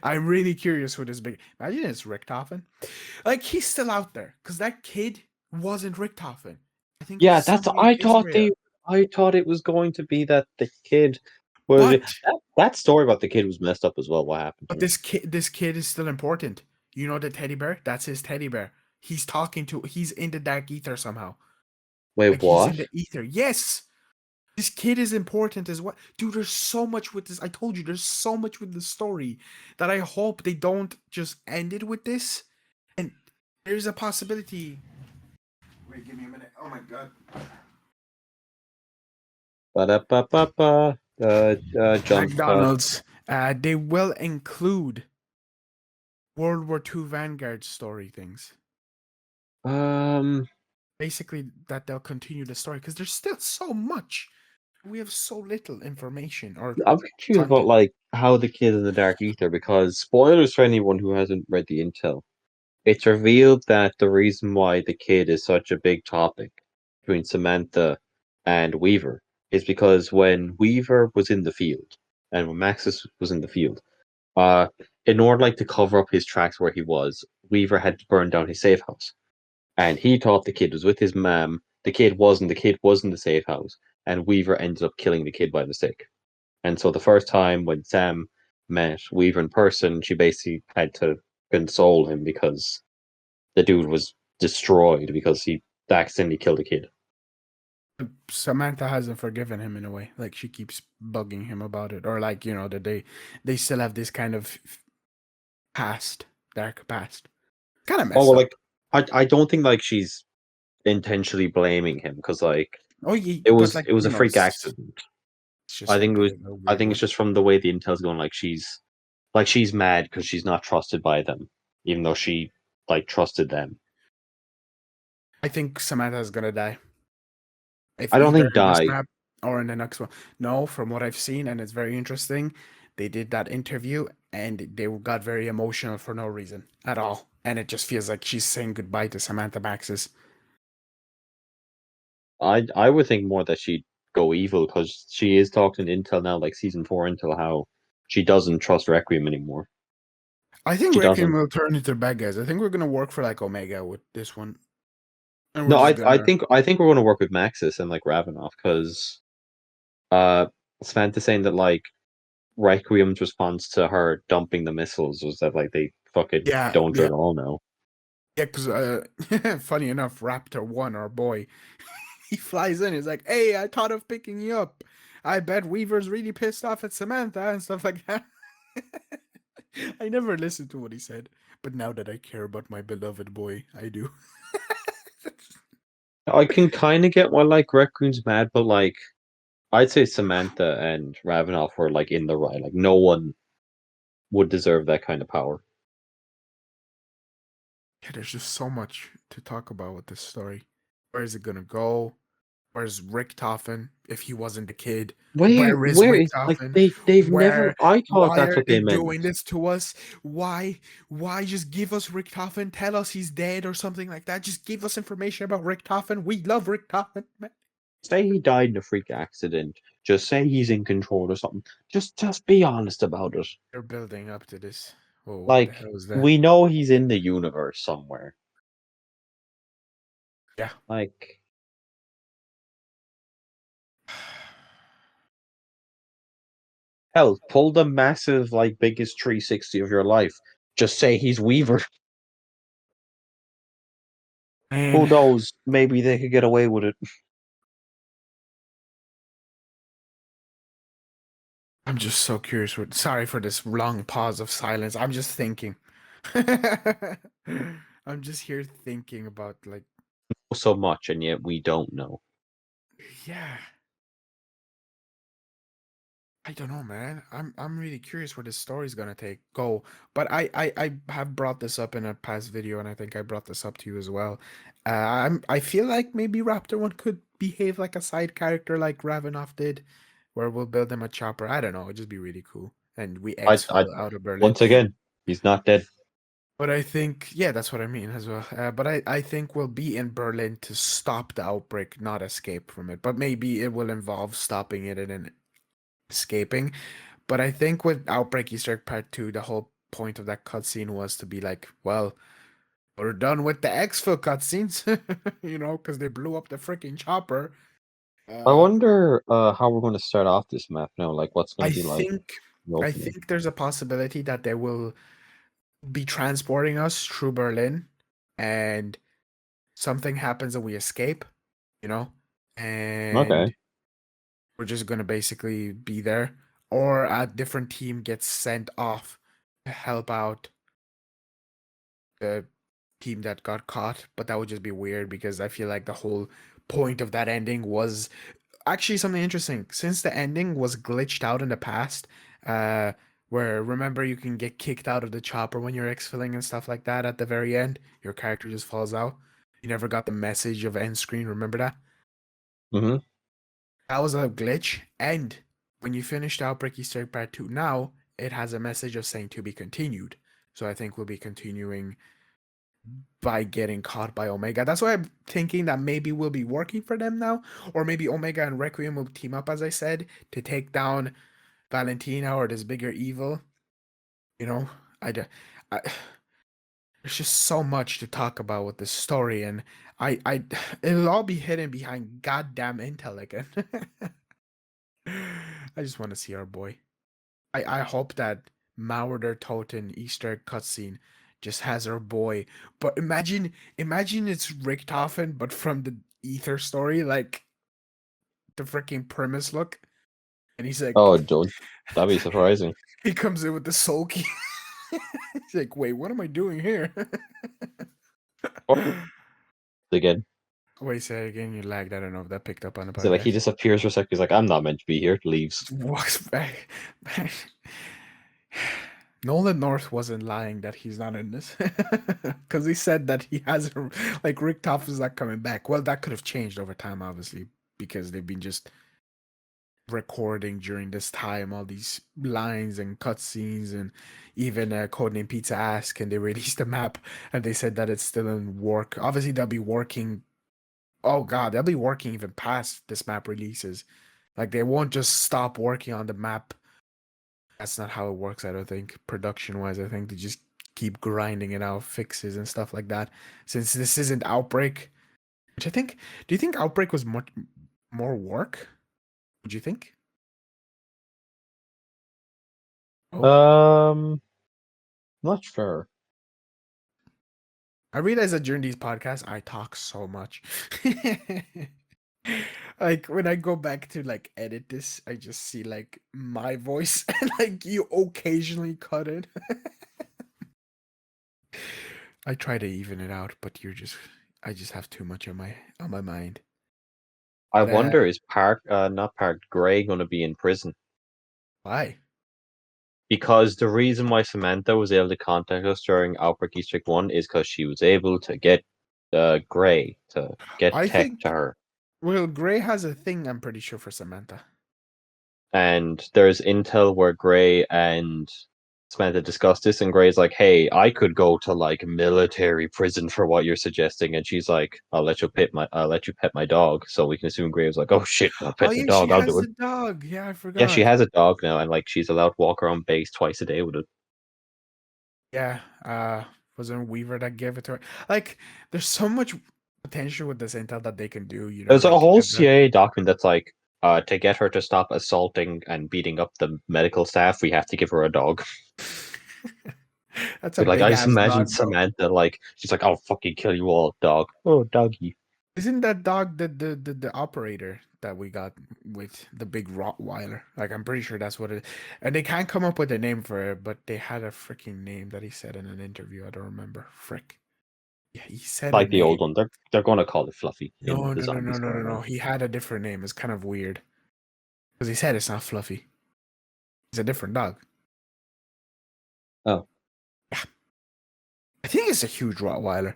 Speaker 1: I'm really curious who this big. Imagine it's Richtofen. Like he's still out there because that kid wasn't Richtofen. I think
Speaker 2: Yeah,
Speaker 1: it's
Speaker 2: that's
Speaker 1: somebody in Israel.
Speaker 2: I thought it was going to be that the kid was
Speaker 1: But
Speaker 2: that story about the kid was messed up as well. What happened to
Speaker 1: but
Speaker 2: him?
Speaker 1: this kid is still important. You know the teddy bear? That's his teddy bear. He's talking to. He's in the dark ether somehow.
Speaker 2: Wait,
Speaker 1: Like he's in
Speaker 2: what?
Speaker 1: the ether. Yes. This kid is important as well. Dude, there's so much with this. I told you, there's so much with the story that I hope they don't just end it with this. And there's a possibility. Wait, give me a minute. Oh my god.
Speaker 2: Ba-da-ba-ba-ba. Jump cut.
Speaker 1: McDonald's. They will include World War II Vanguard story things.
Speaker 2: Um,
Speaker 1: Basically, that they'll continue the story because there's still so much. We have so little information or
Speaker 2: I'm confused about
Speaker 1: content.
Speaker 2: like how the kid in the dark ether because spoilers for anyone who hasn't read the intel. It's revealed that the reason why the kid is such a big topic between Samantha and Weaver is because when Weaver was in the field and when Maxis was in the field, uh, in order like to cover up his tracks where he was, Weaver had to burn down his safe house. And he thought the kid was with his mom. The kid wasn't. The kid was in the safe house, and Weaver ended up killing the kid by mistake. And so the first time when Sam met Weaver in person, she basically had to console him because the dude was destroyed because he accidentally killed a kid.
Speaker 1: Samantha hasn't forgiven him in a way. Like she keeps bugging him about it, or like that they still have this kind of past, dark past. Kind of
Speaker 2: Oh
Speaker 1: messed
Speaker 2: well,
Speaker 1: up.
Speaker 2: like I don't think like she's intentionally blaming him because like
Speaker 1: Oh yeah,
Speaker 2: it
Speaker 1: but
Speaker 2: was
Speaker 1: like
Speaker 2: it was a freak accident.
Speaker 1: it's just
Speaker 2: I think
Speaker 1: like
Speaker 2: it was.
Speaker 1: a
Speaker 2: I
Speaker 1: weird
Speaker 2: think it's
Speaker 1: one.
Speaker 2: just from the way the intel's going. She's mad because she's not trusted by them, even though she like trusted them.
Speaker 1: I think Samantha's gonna die. If
Speaker 2: I don't
Speaker 1: either
Speaker 2: think
Speaker 1: in this
Speaker 2: die.
Speaker 1: map or in the next one. No, from what I've seen, and it's very interesting, they did that interview and they got very emotional for no reason at all. And it just feels like she's saying goodbye to Samantha Maxis.
Speaker 2: I would think more that she'd go evil because she is talking to Intel now, like season 4 Intel, how she doesn't trust Requiem anymore.
Speaker 1: I think
Speaker 2: She
Speaker 1: Requiem
Speaker 2: doesn't.
Speaker 1: will turn into bad guys. I think we're gonna work for like Omega with this one. And we're
Speaker 2: No,
Speaker 1: just
Speaker 2: I
Speaker 1: gonna
Speaker 2: think we're going to work with Maxis and like Ravenoff because uh Samantha saying that like Requiem's response to her dumping the missiles was that like they fucking
Speaker 1: yeah,
Speaker 2: don't
Speaker 1: yeah.
Speaker 2: at all now.
Speaker 1: Yeah, because funny enough, Raptor One, our boy, he flies in. He's like, "Hey, I thought of picking you up. I bet Weaver's really pissed off at Samantha and stuff like that." I never listened to what he said, but now that I care about my beloved boy, I do.
Speaker 2: I can kind of get why like Requiem's mad, but like I'd say Samantha and Ravenoff were like in the right. Like no one would deserve that kind of power.
Speaker 1: Yeah, there's just so much to talk about with this story. Where is it gonna go? Where's Richtofen if he wasn't a kid? Where is
Speaker 2: Where is like
Speaker 1: Richtofen?
Speaker 2: they've never
Speaker 1: Where?
Speaker 2: I thought
Speaker 1: Why
Speaker 2: that's
Speaker 1: are
Speaker 2: what
Speaker 1: they
Speaker 2: they meant.
Speaker 1: doing this to us? Why? Why just give us Richtofen? Tell us he's dead or something like that. Just give us information about Richtofen. We love Richtofen. Man.
Speaker 2: Say he died in a freak accident. Just say he's in control or something. Just be honest about it.
Speaker 1: They're building up to this. Oh, what the
Speaker 2: Like
Speaker 1: hell is that?
Speaker 2: we know he's in the universe somewhere.
Speaker 1: Yeah.
Speaker 2: Like hell, pull the massive like biggest 360 of your life. Just say he's Weaver. Who
Speaker 1: Man,
Speaker 2: knows? Maybe they could get away with it.
Speaker 1: I'm just so curious. Sorry for this long pause of silence. I'm just thinking. I'm just here thinking about like,
Speaker 2: So much, and yet we don't know.
Speaker 1: yeah, I don't know, man. I'm really curious where this story's gonna go. But I have brought this up in a past video, and I think I brought this up to you as well. I feel like maybe Raptor One could behave like a side character like Ravenoff did, where we'll build him a chopper. I don't know. It'd just be really cool. And we
Speaker 2: I
Speaker 1: exfil out of Berlin.
Speaker 2: once again, he's not dead.
Speaker 1: But I think, yeah, that's what I mean as well. But I think we'll be in Berlin to stop the outbreak, not escape from it. But maybe it will involve stopping it and then escaping. But I think with Outbreak Easter Egg Part 2, the whole point of that cutscene was to be like, well, we're done with the exfil cutscenes, because they blew up the freaking chopper.
Speaker 2: I
Speaker 1: Uh,
Speaker 2: wonder how we're going to start off this map now. Like, what's going
Speaker 1: I
Speaker 2: to be like
Speaker 1: think,
Speaker 2: the
Speaker 1: I
Speaker 2: opening?
Speaker 1: think there's a possibility that they will be transporting us through Berlin, and something happens and we escape, you know, and
Speaker 2: Okay.
Speaker 1: we're just gonna basically be there, or a different team gets sent off to help out the team that got caught. But that would just be weird because I feel like the whole point of that ending was actually something interesting. Since the ending was glitched out in the past, uh, where remember you can get kicked out of the chopper when you're exfilling and stuff like that at the very end, your character just falls out. You never got the message of end screen, remember that?
Speaker 2: Mm-hmm.
Speaker 1: That was a glitch. And when you finished Outbreak Easter Egg Part 2, now it has a message of saying to be continued. So I think we'll be continuing by getting caught by Omega. That's why I'm thinking that maybe we'll be working for them now. Or maybe Omega and Requiem will team up, as I said, to take down Valentina or this bigger evil. You know, I, d- I there's just so much to talk about with this story, and I it'll all be hidden behind goddamn intel again. I just want to see our boy. I hope that Mauer der Toten Easter egg cutscene just has our boy. But imagine it's Richtofen, but from the Ether story, like the freaking premise look, and he's like,
Speaker 2: Oh, don't. That'd be surprising.
Speaker 1: he comes in with the soul key. He's like, wait, what am I doing here?
Speaker 2: Or again,
Speaker 1: Wait, say it again. You lagged. I don't know if that picked up on the
Speaker 2: so like he
Speaker 1: podcast.
Speaker 2: disappears for a sec. He's like, I'm not meant to be here. Leaves.
Speaker 1: Walks back. Nolan North wasn't lying that he's not in this because he said that he has like Rick Toff is not coming back. Well, that could have changed over time, obviously, because they've been just recording during this time all these lines and cutscenes, and even Codename Pizza Ask, and they released the map and they said that it's still in work. Obviously, they'll be working. Oh God, they'll be working even past this map releases. Like they won't just stop working on the map. That's not how it works, I don't think. Production wise, I think they just keep grinding it out, fixes and stuff like that. Since this isn't Outbreak, which I think, do you think Outbreak was much more work? Would you think? Oh,
Speaker 2: Not sure.
Speaker 1: I realize that during these podcasts, I talk so much. Like when I go back to like edit this, I just see like my voice and like you occasionally cut it. I try to even it out, but I just have too much on my mind.
Speaker 2: I
Speaker 1: But
Speaker 2: wonder is not Park Gray going to be in prison?
Speaker 1: why?
Speaker 2: Because the reason why Samantha was able to contact us during Outbreak Easter Egg 1 is because she was able to get Gray to get
Speaker 1: I
Speaker 2: tech to
Speaker 1: think
Speaker 2: her.
Speaker 1: well, Gray has a thing. I'm pretty sure for Samantha.
Speaker 2: And there's intel where Gray and Samantha discussed this, and Gray's like, "Hey, I could go to like military prison for what you're suggesting," and she's like, I'll let you pet my dog." So we can assume Gray was like, "Oh shit, I'll
Speaker 1: Oh
Speaker 2: pet the
Speaker 1: yeah, she
Speaker 2: dog. I'll do
Speaker 1: has
Speaker 2: it."
Speaker 1: a dog. Yeah, I
Speaker 2: Yeah, she
Speaker 1: forgot.
Speaker 2: has a dog now, and like she's allowed to walk around base twice a day with it.
Speaker 1: Yeah, wasn't Weaver that gave it to her? Like, there's so much potential with this intel that they can do.
Speaker 2: There's a
Speaker 1: Like
Speaker 2: whole CIA document that's like, to get her to stop assaulting and beating up the medical staff, we have to give her a dog.
Speaker 1: That's a
Speaker 2: But like,
Speaker 1: big
Speaker 2: I just
Speaker 1: ass
Speaker 2: imagine
Speaker 1: dog, though.
Speaker 2: Samantha like she's like, "I'll fucking kill you all, dog." Oh, doggy.
Speaker 1: Isn't that dog the operator that we got with the big Rottweiler? Like, I'm pretty sure that's what it. And they can't come up with a name for it, but they had a freaking name that he said in an interview. I don't remember. Frick. Yeah, he said a
Speaker 2: Like the old
Speaker 1: name.
Speaker 2: one. They're gonna call it Fluffy in
Speaker 1: No,
Speaker 2: the
Speaker 1: no, no, no,
Speaker 2: zombie
Speaker 1: no, no, no.
Speaker 2: storyline.
Speaker 1: He had a different name. It's kind of weird because he said it's not Fluffy. It's a different dog.
Speaker 2: Oh,
Speaker 1: Yeah, I think it's a huge Rottweiler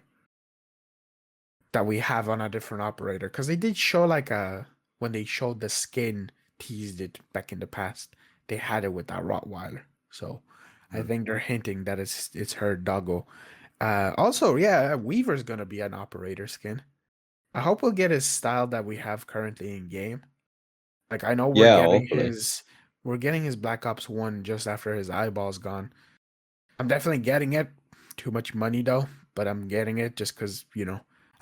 Speaker 1: that we have on a different operator because they did show like a when they showed the skin teased it back in the past. They had it with that Rottweiler, so I
Speaker 2: hmm.
Speaker 1: think they're hinting that it's her doggo. Also, yeah, Weaver's gonna be an operator skin. I hope we'll get his style that we have currently in game. Like I know
Speaker 2: Yeah, hopefully.
Speaker 1: we're getting his Black Ops 1 just after his eyeball's gone. I'm definitely getting it. Too much money though, but I'm getting it just because,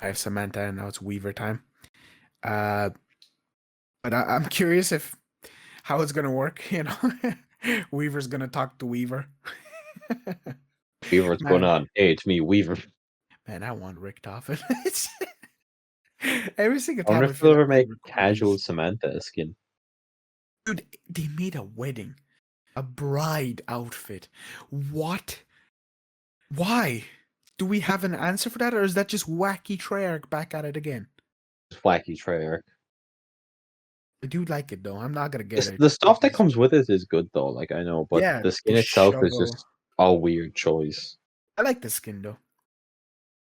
Speaker 1: I have Samantha and now it's Weaver time. Uh but I'm curious if how it's gonna work, Weaver's gonna talk to Weaver.
Speaker 2: Weaver, what's going
Speaker 1: Man,
Speaker 2: on? Hey, it's me, Weaver.
Speaker 1: man, I want Rick Toffin. Every single
Speaker 2: I wonder
Speaker 1: time I
Speaker 2: if they'll
Speaker 1: feel like
Speaker 2: ever make
Speaker 1: Weaver could be
Speaker 2: casual Samantha a skin.
Speaker 1: dude, they made a wedding, a bride outfit. What? Why? Do we have an answer for that, or is that just wacky Treyarch back at it again?
Speaker 2: Wacky Treyarch.
Speaker 1: I do like it though. I'm not gonna get
Speaker 2: It's,
Speaker 1: it
Speaker 2: the stuff that
Speaker 1: because
Speaker 2: comes with it is good though, like I know, but
Speaker 1: yeah,
Speaker 2: the
Speaker 1: the
Speaker 2: skin itself is
Speaker 1: shovel.
Speaker 2: just a weird choice.
Speaker 1: I like the skin though.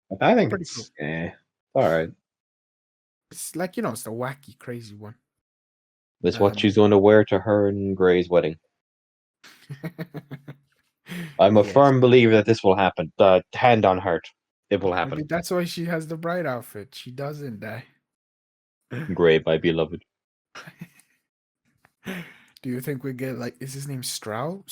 Speaker 2: Like, I think
Speaker 1: Pretty cool.
Speaker 2: it's all right.
Speaker 1: It's like it's the wacky, crazy one.
Speaker 2: It's what
Speaker 1: Um,
Speaker 2: she's going to wear to her and Gray's wedding. I'm a
Speaker 1: yes,
Speaker 2: firm believer that this will happen. Hand on heart, it will happen.
Speaker 1: maybe that's why she has the bride outfit. She doesn't die.
Speaker 2: Gray, my beloved.
Speaker 1: Do you think we get like is his name Strauss?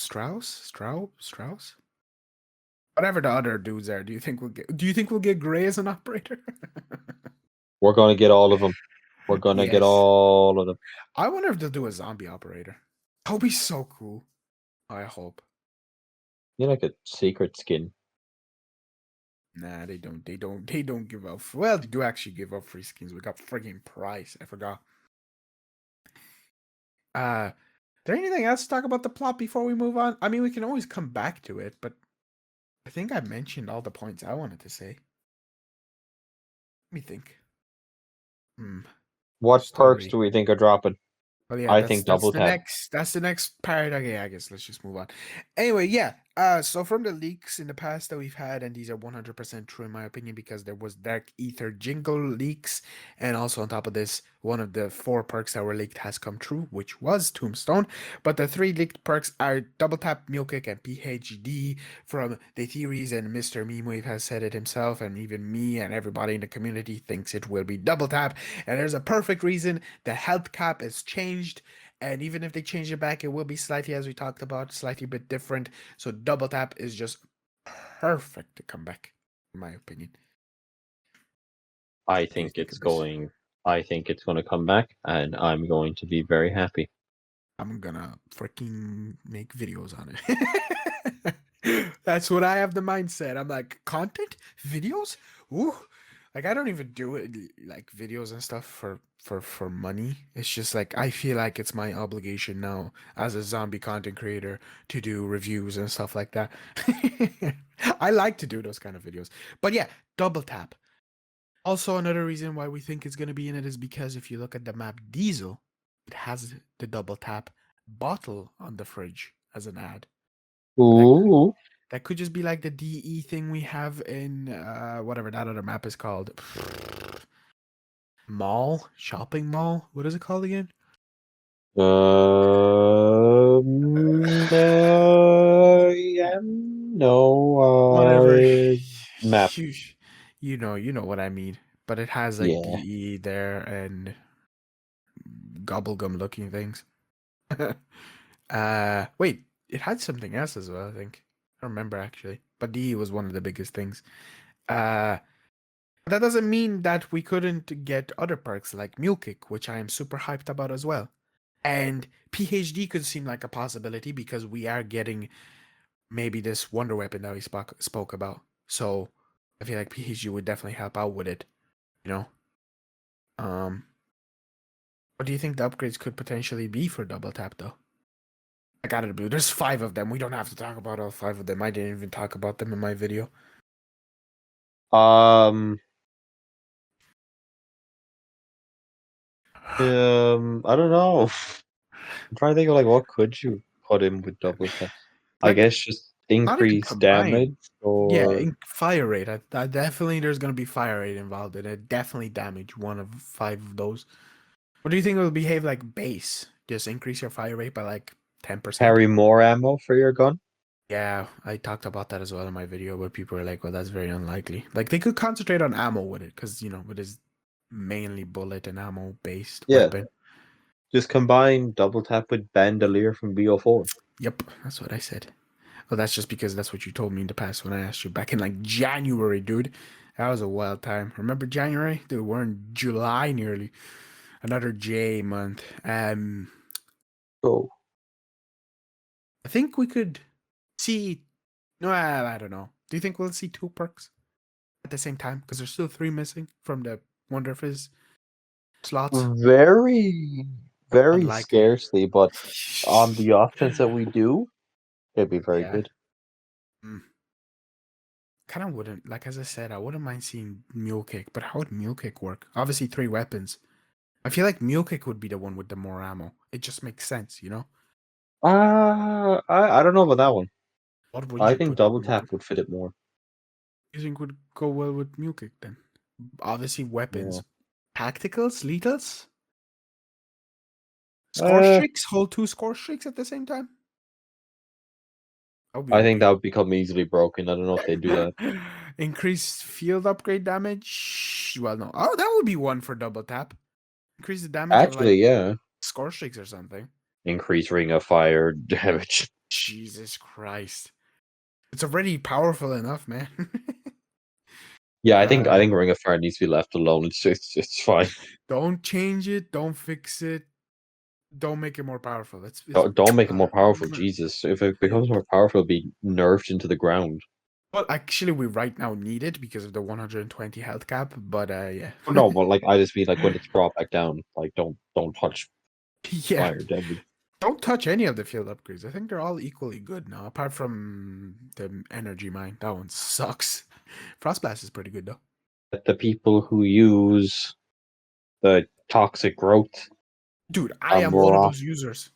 Speaker 1: Whatever the other dudes are, do you think we'll get Gray as an operator?
Speaker 2: We're gonna get all of them. We're gonna get
Speaker 1: Yes.
Speaker 2: all of them.
Speaker 1: I wonder if they'll do a zombie operator. That would be so cool. I hope.
Speaker 2: You like a secret skin.
Speaker 1: Nah, they don't. They don't give up. Well, they do actually give up free skins. We got frigging Price. I forgot. Is there anything else to talk about the plot before we move on? I mean, we can always come back to it, but I think I mentioned all the points I wanted to say. Let me think. Hmm.
Speaker 2: What perks
Speaker 1: Story.
Speaker 2: do we think are dropping?
Speaker 1: Well, yeah,
Speaker 2: I
Speaker 1: that's
Speaker 2: think
Speaker 1: that's
Speaker 2: double
Speaker 1: the
Speaker 2: tap.
Speaker 1: next part. Okay, I guess let's just move on. Anyway, yeah. So from the leaks in the past that we've had, and these are 100% true in my opinion, because there was Dark Ether Jingle leaks, and also on top of this, one of the 4 perks that were leaked has come true, which was Tombstone. But the 3 leaked perks are Double Tap, Mule Kick, and PhD from the theories, and Mr. Meemwave has said it himself, and even me and everybody in the community thinks it will be Double Tap, and there's a perfect reason. The health cap is changed, and even if they change it back, it will be slightly, as we talked about, slightly bit different. So double tap is just perfect to come back, in my opinion.
Speaker 2: I
Speaker 1: What do you
Speaker 2: think
Speaker 1: think of
Speaker 2: it's
Speaker 1: this?
Speaker 2: going. I think it's going to come back, and I'm going to be very happy.
Speaker 1: I'm gonna freaking make videos on it. That's what I have the mindset. I'm like, content, videos, ooh. Like I don't even do it like videos and stuff for money. It's just like I feel like it's my obligation now as a zombie content creator to do reviews and stuff like that. I like to do those kind of videos. But yeah, double tap. Also, another reason why we think it's going to be in it is because if you look at the map Diesel, it has the double tap bottle on the fridge as an ad. But
Speaker 2: Ooh,
Speaker 1: that could just be like the DE thing we have in whatever that other map is called. Mall? Shopping mall? What is it called again?
Speaker 2: yeah, no,
Speaker 1: Whatever.
Speaker 2: map.
Speaker 1: You, you know what I mean. But it has like
Speaker 2: Yeah.
Speaker 1: DE there and gobblegum looking things. Wait, it had something else as well, I think. I don't remember actually. But DE was one of the biggest things. Uh that doesn't mean that we couldn't get other perks like Mule Kick, which I am super hyped about as well. And PhD could seem like a possibility because we are getting maybe this wonder weapon that we spoke about. So I feel like PHG would definitely help out with it. You know. What do you think the upgrades could potentially be for double tap though? I got it, blue. There's 5 of them. We don't have to talk about all 5 of them. I didn't even talk about them in my video.
Speaker 2: I don't know. I'm trying to think of like what could you put in with double tap? I
Speaker 1: Like,
Speaker 2: guess just
Speaker 1: not even
Speaker 2: increase
Speaker 1: combined.
Speaker 2: damage
Speaker 1: Yeah,
Speaker 2: or
Speaker 1: fire rate. I definitely there's gonna be fire rate involved in it. Definitely damage one of 5 of those. What do you think it will behave like base? Just increase your fire rate by like 10%.
Speaker 2: carry more ammo for your gun.
Speaker 1: Yeah, I talked about that as well in my video, but people are like, well, that's very unlikely. Like, they could concentrate on ammo with it, because, it is mainly bullet and ammo based
Speaker 2: Yeah,
Speaker 1: weapon.
Speaker 2: just combine double tap with Bandolier from BO4.
Speaker 1: Yep, that's what I said. Well, that's just because that's what you told me in the past when I asked you back in like January, dude. That was a wild time. Remember January? Dude, we're in July nearly. Another J month.
Speaker 2: Oh,
Speaker 1: I think we could see. No, I don't know. Do you think we'll see 2 perks at the same time? Because there's still 3 missing from the Wonder Fizz slots.
Speaker 2: very, very
Speaker 1: Unlikely.
Speaker 2: scarcely, but on the off chance that we do, it'd be very
Speaker 1: Yeah.
Speaker 2: good.
Speaker 1: Kind of wouldn't, like as I said, I wouldn't mind seeing Mule Kick, but how would Mule Kick work? Obviously, 3 weapons. I feel like Mule Kick would be the one with the more ammo. It just makes sense, you know?
Speaker 2: I don't know about that one.
Speaker 1: What would
Speaker 2: I
Speaker 1: you
Speaker 2: think
Speaker 1: put
Speaker 2: double
Speaker 1: Mule
Speaker 2: tap
Speaker 1: Kick?
Speaker 2: would fit it more.
Speaker 1: You think would go well with Mule Kick then? Obviously,
Speaker 2: Yeah.
Speaker 1: weapons. Tacticals? Lethals? Score
Speaker 2: Uh,
Speaker 1: streaks? Hold 2 score streaks at the same time? That would be
Speaker 2: I think
Speaker 1: OP.
Speaker 2: that would become easily broken. I don't know if they do that.
Speaker 1: Increased field upgrade damage? Well, no. Oh, that would be one for double tap. Increase the damage of like
Speaker 2: Actually, yeah.
Speaker 1: score streaks or something.
Speaker 2: Increase ring of fire damage.
Speaker 1: Jesus Christ. It's already powerful enough, man.
Speaker 2: Yeah, I think
Speaker 1: uh,
Speaker 2: ring of fire needs to be left alone. It's fine.
Speaker 1: don't change it. Don't fix it. Don't make it more powerful. It's
Speaker 2: Don't make it more powerful. Jesus, if it becomes more powerful, it'll be nerfed into the ground.
Speaker 1: well, actually, we right now need it because of the 120 health cap. But yeah,
Speaker 2: But no, but like I just mean like when it's brought back down, like don't touch
Speaker 1: yeah.
Speaker 2: fire damage.
Speaker 1: Don't touch any of the field upgrades. I think they're all equally good now, apart from the energy mine. That one sucks. Frostblast is pretty good though.
Speaker 2: The people who use the toxic growth
Speaker 1: Dude, I
Speaker 2: are
Speaker 1: am one
Speaker 2: more
Speaker 1: of
Speaker 2: off
Speaker 1: those users.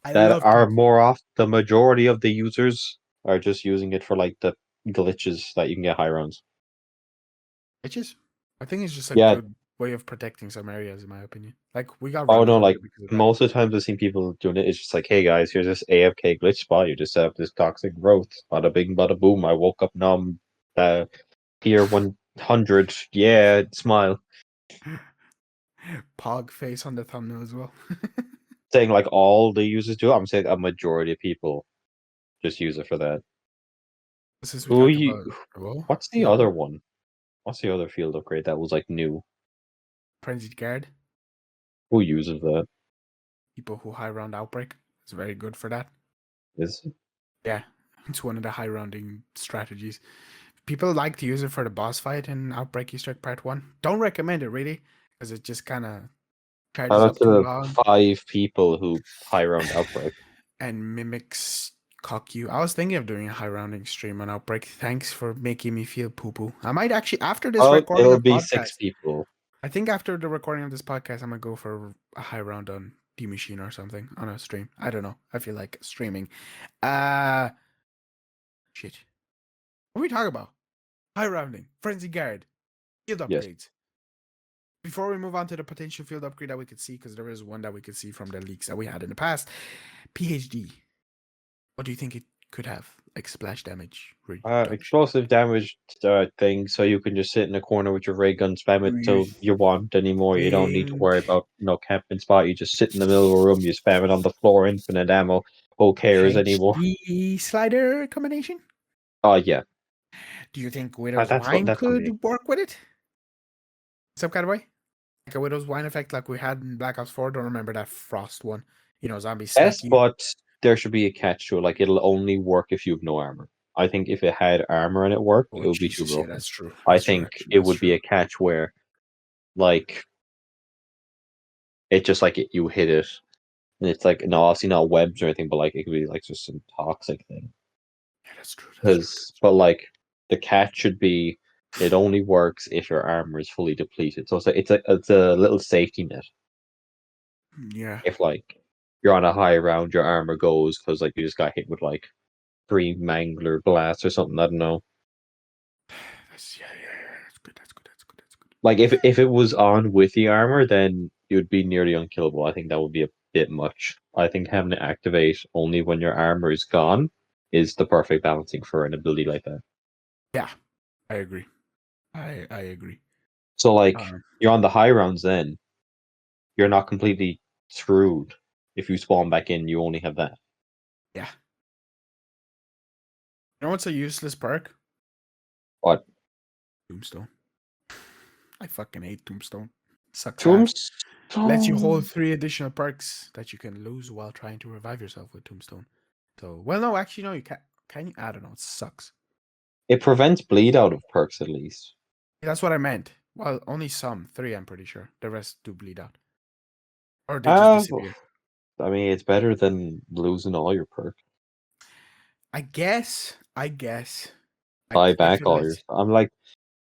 Speaker 1: I
Speaker 2: that
Speaker 1: love
Speaker 2: are
Speaker 1: toxic.
Speaker 2: more off. The majority of the users are just using it for like the glitches that you can get high rounds.
Speaker 1: I think it's just a
Speaker 2: Yeah.
Speaker 1: good way of protecting some areas, in my opinion. Like we got
Speaker 2: Oh no,
Speaker 1: relevant
Speaker 2: like
Speaker 1: there because of that.
Speaker 2: most of the times I've seen people doing it, it's just like, hey guys, here's this AFK glitch spot. You just set up this toxic growth. Bada bing, bada boom. I woke up numb. Tier 100. Yeah, smile.
Speaker 1: Pog face on the thumbnail as well.
Speaker 2: Saying like all the users do it. I'm saying a majority of people just use it for that.
Speaker 1: Since we
Speaker 2: Who
Speaker 1: talked
Speaker 2: you?
Speaker 1: about well,
Speaker 2: What's the
Speaker 1: field
Speaker 2: other
Speaker 1: up,
Speaker 2: one? What's the other field upgrade that was like new?
Speaker 1: frenzied guard,
Speaker 2: Who uses that?
Speaker 1: people who high round outbreak. It's very good for that.
Speaker 2: Is
Speaker 1: Yeah, it's one of the high rounding strategies. People like to use it for the boss fight in Outbreak Easter Egg Part 1. Don't recommend it really, because it just kind of
Speaker 2: shout
Speaker 1: charges
Speaker 2: out
Speaker 1: up
Speaker 2: to
Speaker 1: too
Speaker 2: the
Speaker 1: long
Speaker 2: 5 people who high round outbreak.
Speaker 1: and mimics cock you. I was thinking of doing a high rounding stream on Outbreak. Thanks for making me feel poo poo. I might actually, after this
Speaker 2: Oh,
Speaker 1: recording
Speaker 2: it'll
Speaker 1: of
Speaker 2: be 6 people.
Speaker 1: I think after the recording of this podcast, I'm gonna go for a high round on D Machine or something on a stream. I don't know. I feel like streaming. Uh shit. What are we talking about? High rounding, frenzy guard, field
Speaker 2: Yes.
Speaker 1: upgrades. Before we move on to the potential field upgrade that we could see, because there is one that we could see from the leaks that we had in the past. PhD. What do you think it could have? Like splash damage reduction.
Speaker 2: Explosive damage thing, so you can just sit in a corner with your ray gun, spam it
Speaker 1: Do you
Speaker 2: till you want anymore. You don't need to
Speaker 1: think
Speaker 2: worry about no camping spot. You just sit in the middle of a room, you spam it on the floor, infinite ammo. Who cares anymore?
Speaker 1: HD slider combination?
Speaker 2: Oh yeah,
Speaker 1: Do you think Widow's
Speaker 2: that's
Speaker 1: Wine
Speaker 2: that's on me.
Speaker 1: could work with it? Some kind of way? Like a Widow's Wine effect like we had in Black Ops 4. Don't remember that Frost one. Zombie
Speaker 2: Yes,
Speaker 1: snuck you.
Speaker 2: but there should be a catch to it. Like it'll only work if you have no armor. I think if it had armor and it worked,
Speaker 1: Oh
Speaker 2: it would be too
Speaker 1: Jesus, yeah,
Speaker 2: broken.
Speaker 1: that's true.
Speaker 2: I
Speaker 1: That's true.
Speaker 2: think
Speaker 1: Actually,
Speaker 2: it
Speaker 1: that's
Speaker 2: would be
Speaker 1: true.
Speaker 2: a catch where, like, it just like you hit it, and it's like no, obviously not webs or anything, but like it could be like just some toxic thing.
Speaker 1: Yeah, that's true. That's true.
Speaker 2: Because, but like the catch should be, it only works if your armor is fully depleted. So it's a little safety net.
Speaker 1: Yeah.
Speaker 2: If like you're on a high round, your armor goes because like you just got hit with like 3 mangler blasts or something. I don't know.
Speaker 1: Yeah. That's good. That's good. That's good. That's good.
Speaker 2: Like if it was on with the armor, then you'd be nearly unkillable. I think that would be a bit much. I think having it activate only when your armor is gone is the perfect balancing for an ability like that.
Speaker 1: Yeah, I agree. I agree.
Speaker 2: So like
Speaker 1: Um,
Speaker 2: you're on the high rounds, then you're not completely screwed. If you spawn back in, you only have that.
Speaker 1: yeah. You know what's a useless perk?
Speaker 2: But
Speaker 1: Tombstone. I fucking hate Tombstone. Sucks ass. Lets you hold
Speaker 2: Tombstone.
Speaker 1: 3 additional perks that you can lose while trying to revive yourself with Tombstone. So, well, no, actually, no, you can't. Can you? I don't know. It sucks.
Speaker 2: It prevents bleed out of perks at least.
Speaker 1: That's what I meant. Well, only some. 3, I'm pretty sure. The rest do bleed out. Or they just
Speaker 2: Uh,
Speaker 1: disappear.
Speaker 2: I mean, it's better than losing all your perks.
Speaker 1: I guess. I guess.
Speaker 2: Buy
Speaker 1: Like, if
Speaker 2: back
Speaker 1: it
Speaker 2: all your.
Speaker 1: lets.
Speaker 2: I'm like,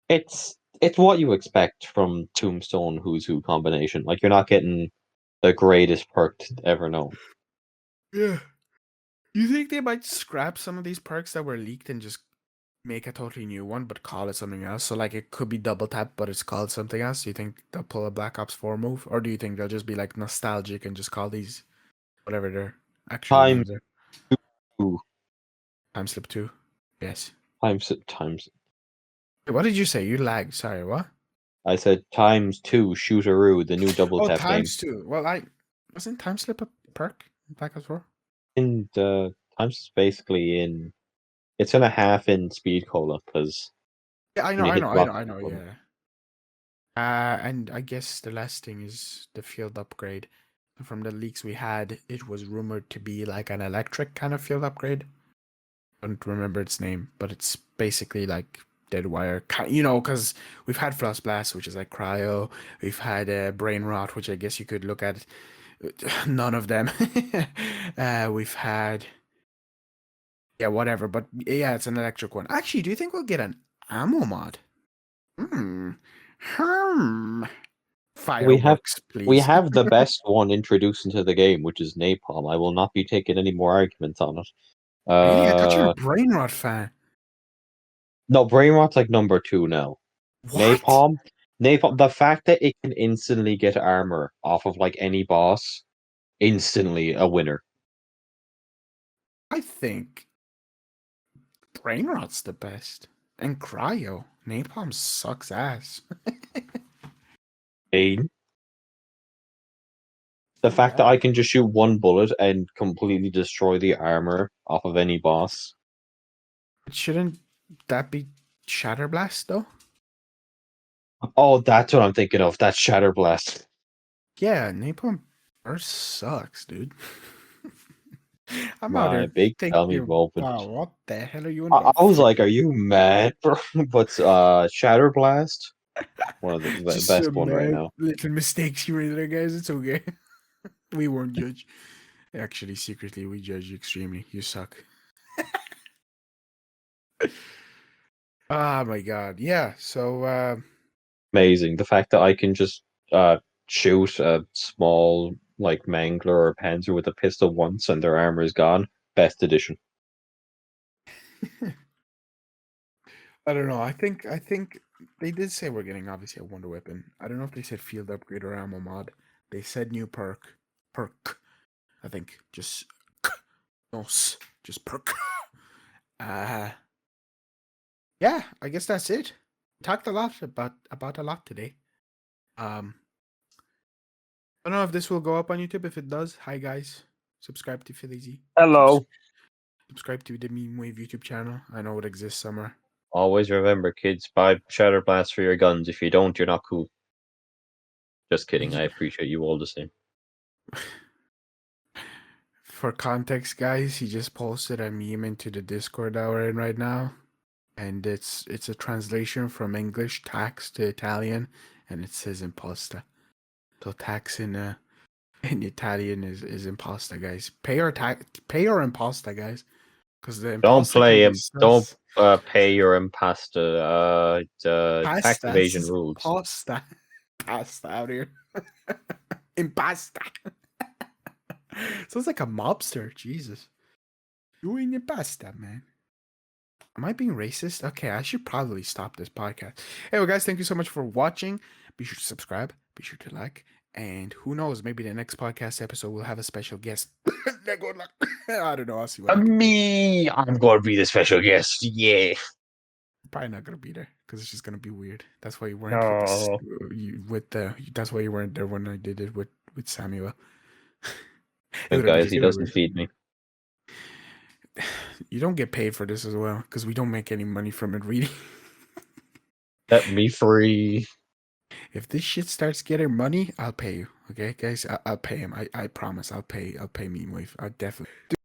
Speaker 2: it's what you expect from Tombstone Who's Who combination. Like you're not getting the greatest perk ever known.
Speaker 1: Yeah. You think they might scrap some of these perks that were leaked and just make a totally new one, but call it something else? So, like, it could be double tap, but it's called something else. Do you think they'll pull a Black Ops 4 move? Or do you think they'll just be, like, nostalgic and just call these whatever their actual
Speaker 2: Time
Speaker 1: names are?
Speaker 2: two
Speaker 1: Time Slip 2? Yes.
Speaker 2: times.
Speaker 1: Wait, what did you say? You lagged. Sorry, what?
Speaker 2: I said ×2 shooteroo, the new double
Speaker 1: Oh,
Speaker 2: tap game.
Speaker 1: times 2. Well, I wasn't Time Slip a perk in Black Ops 4?
Speaker 2: And times is basically in. It's gonna half in speed cola because
Speaker 1: Yeah,
Speaker 2: when you hit lots of
Speaker 1: I know,
Speaker 2: people.
Speaker 1: yeah. And I guess the last thing is the field upgrade. From the leaks we had, it was rumored to be like an electric kind of field upgrade. I don't remember its name, but it's basically like dead wire. You know, because we've had Frost Blast, which is like cryo. We've had Brain Rot, which I guess you could look at. None of them. We've had yeah, whatever. But yeah, it's an electric one. Actually, do you think we'll get an ammo mod? Hmm. Hmm.
Speaker 2: We have
Speaker 1: Fireworks,
Speaker 2: we
Speaker 1: please.
Speaker 2: have the best one introduced into the game, which is napalm. I will not be taking any more arguments on it.
Speaker 1: Really? I thought you were a
Speaker 2: Uh,
Speaker 1: Brain Rot fan.
Speaker 2: no, brain rot's like number 2 now.
Speaker 1: What?
Speaker 2: Napalm, napalm. The fact that it can instantly get armor off of like any boss, instantly a winner.
Speaker 1: I think Brain Rot's the best. And Cryo. Napalm sucks ass.
Speaker 2: Pain. The fact that
Speaker 1: Yeah.
Speaker 2: I can just shoot one bullet and completely destroy the armor off of any boss.
Speaker 1: Shouldn't that be Shatterblast though?
Speaker 2: Oh, that's what I'm thinking of. That's Shatterblast.
Speaker 1: Yeah, Napalm burst sucks, dude. I'm out
Speaker 2: My
Speaker 1: here
Speaker 2: big dummy
Speaker 1: thinking,
Speaker 2: moment.
Speaker 1: wow, what the hell are you on
Speaker 2: I
Speaker 1: about?
Speaker 2: was like,
Speaker 1: Freaking
Speaker 2: "Are you mad, bro?" But Shatterblast, one of the
Speaker 1: just
Speaker 2: best
Speaker 1: some
Speaker 2: one right now.
Speaker 1: little mistakes you made there, guys. It's okay. We won't judge. Actually, secretly, we judge you extremely. You suck. Oh my god. Yeah. So
Speaker 2: Amazing. The fact that I can just uh shoot a small like mangler or panzer with a pistol once and their armor is gone. Best edition.
Speaker 1: I don't know. I think they did say we're getting obviously a wonder weapon. I don't know if they said field upgrade or ammo mod. They said new perk. Perk. I think just no just perk. Uh yeah, I guess that's it. Talked a lot about a lot today. Um I don't know if this will go up on YouTube. If it does, hi guys. Subscribe to Philly.
Speaker 2: Hello.
Speaker 1: Subscribe to the Meme Wave YouTube channel. I know it exists somewhere.
Speaker 2: Always remember, kids, buy Shatterblast for your guns. If you don't, you're not cool. Just kidding. I appreciate you all the same.
Speaker 1: For context, guys, he just posted a meme into the Discord that we're in right now, and it's a translation from English tax to Italian, and it says imposta. So tax in Italian is imposta, guys. Pay or imposta, guys, because the
Speaker 2: Don't
Speaker 1: imposta can
Speaker 2: play
Speaker 1: be
Speaker 2: him. Don't
Speaker 1: sus.
Speaker 2: pay your impasta. Tax
Speaker 1: Pasta, this
Speaker 2: evasion
Speaker 1: is
Speaker 2: rules.
Speaker 1: pasta. Pasta out here. Impasta. Sounds like a mobster. Jesus. Doing your pasta, man. Am I being racist? Okay, I should probably stop this podcast. Anyway, guys, thank you so much for watching. Be sure to subscribe. Be sure to like. And who knows, maybe the next podcast episode we'll have a special guest. Good luck. I don't know. I'll see what I can do.
Speaker 2: Me, I'm gonna be the special guest. Yeah.
Speaker 1: Probably not gonna be there because it's just gonna be weird. That's why you weren't
Speaker 2: No.
Speaker 1: with the. That's why you weren't there when I did it with Samuel.
Speaker 2: And guys, he doesn't feed me.
Speaker 1: You don't get paid for this as well because we don't make any money from it reading.
Speaker 2: Let me free.
Speaker 1: If this shit starts getting money, I'll pay you. Okay, guys, I'll pay him. I promise. I'll pay Meanwave. I'll definitely.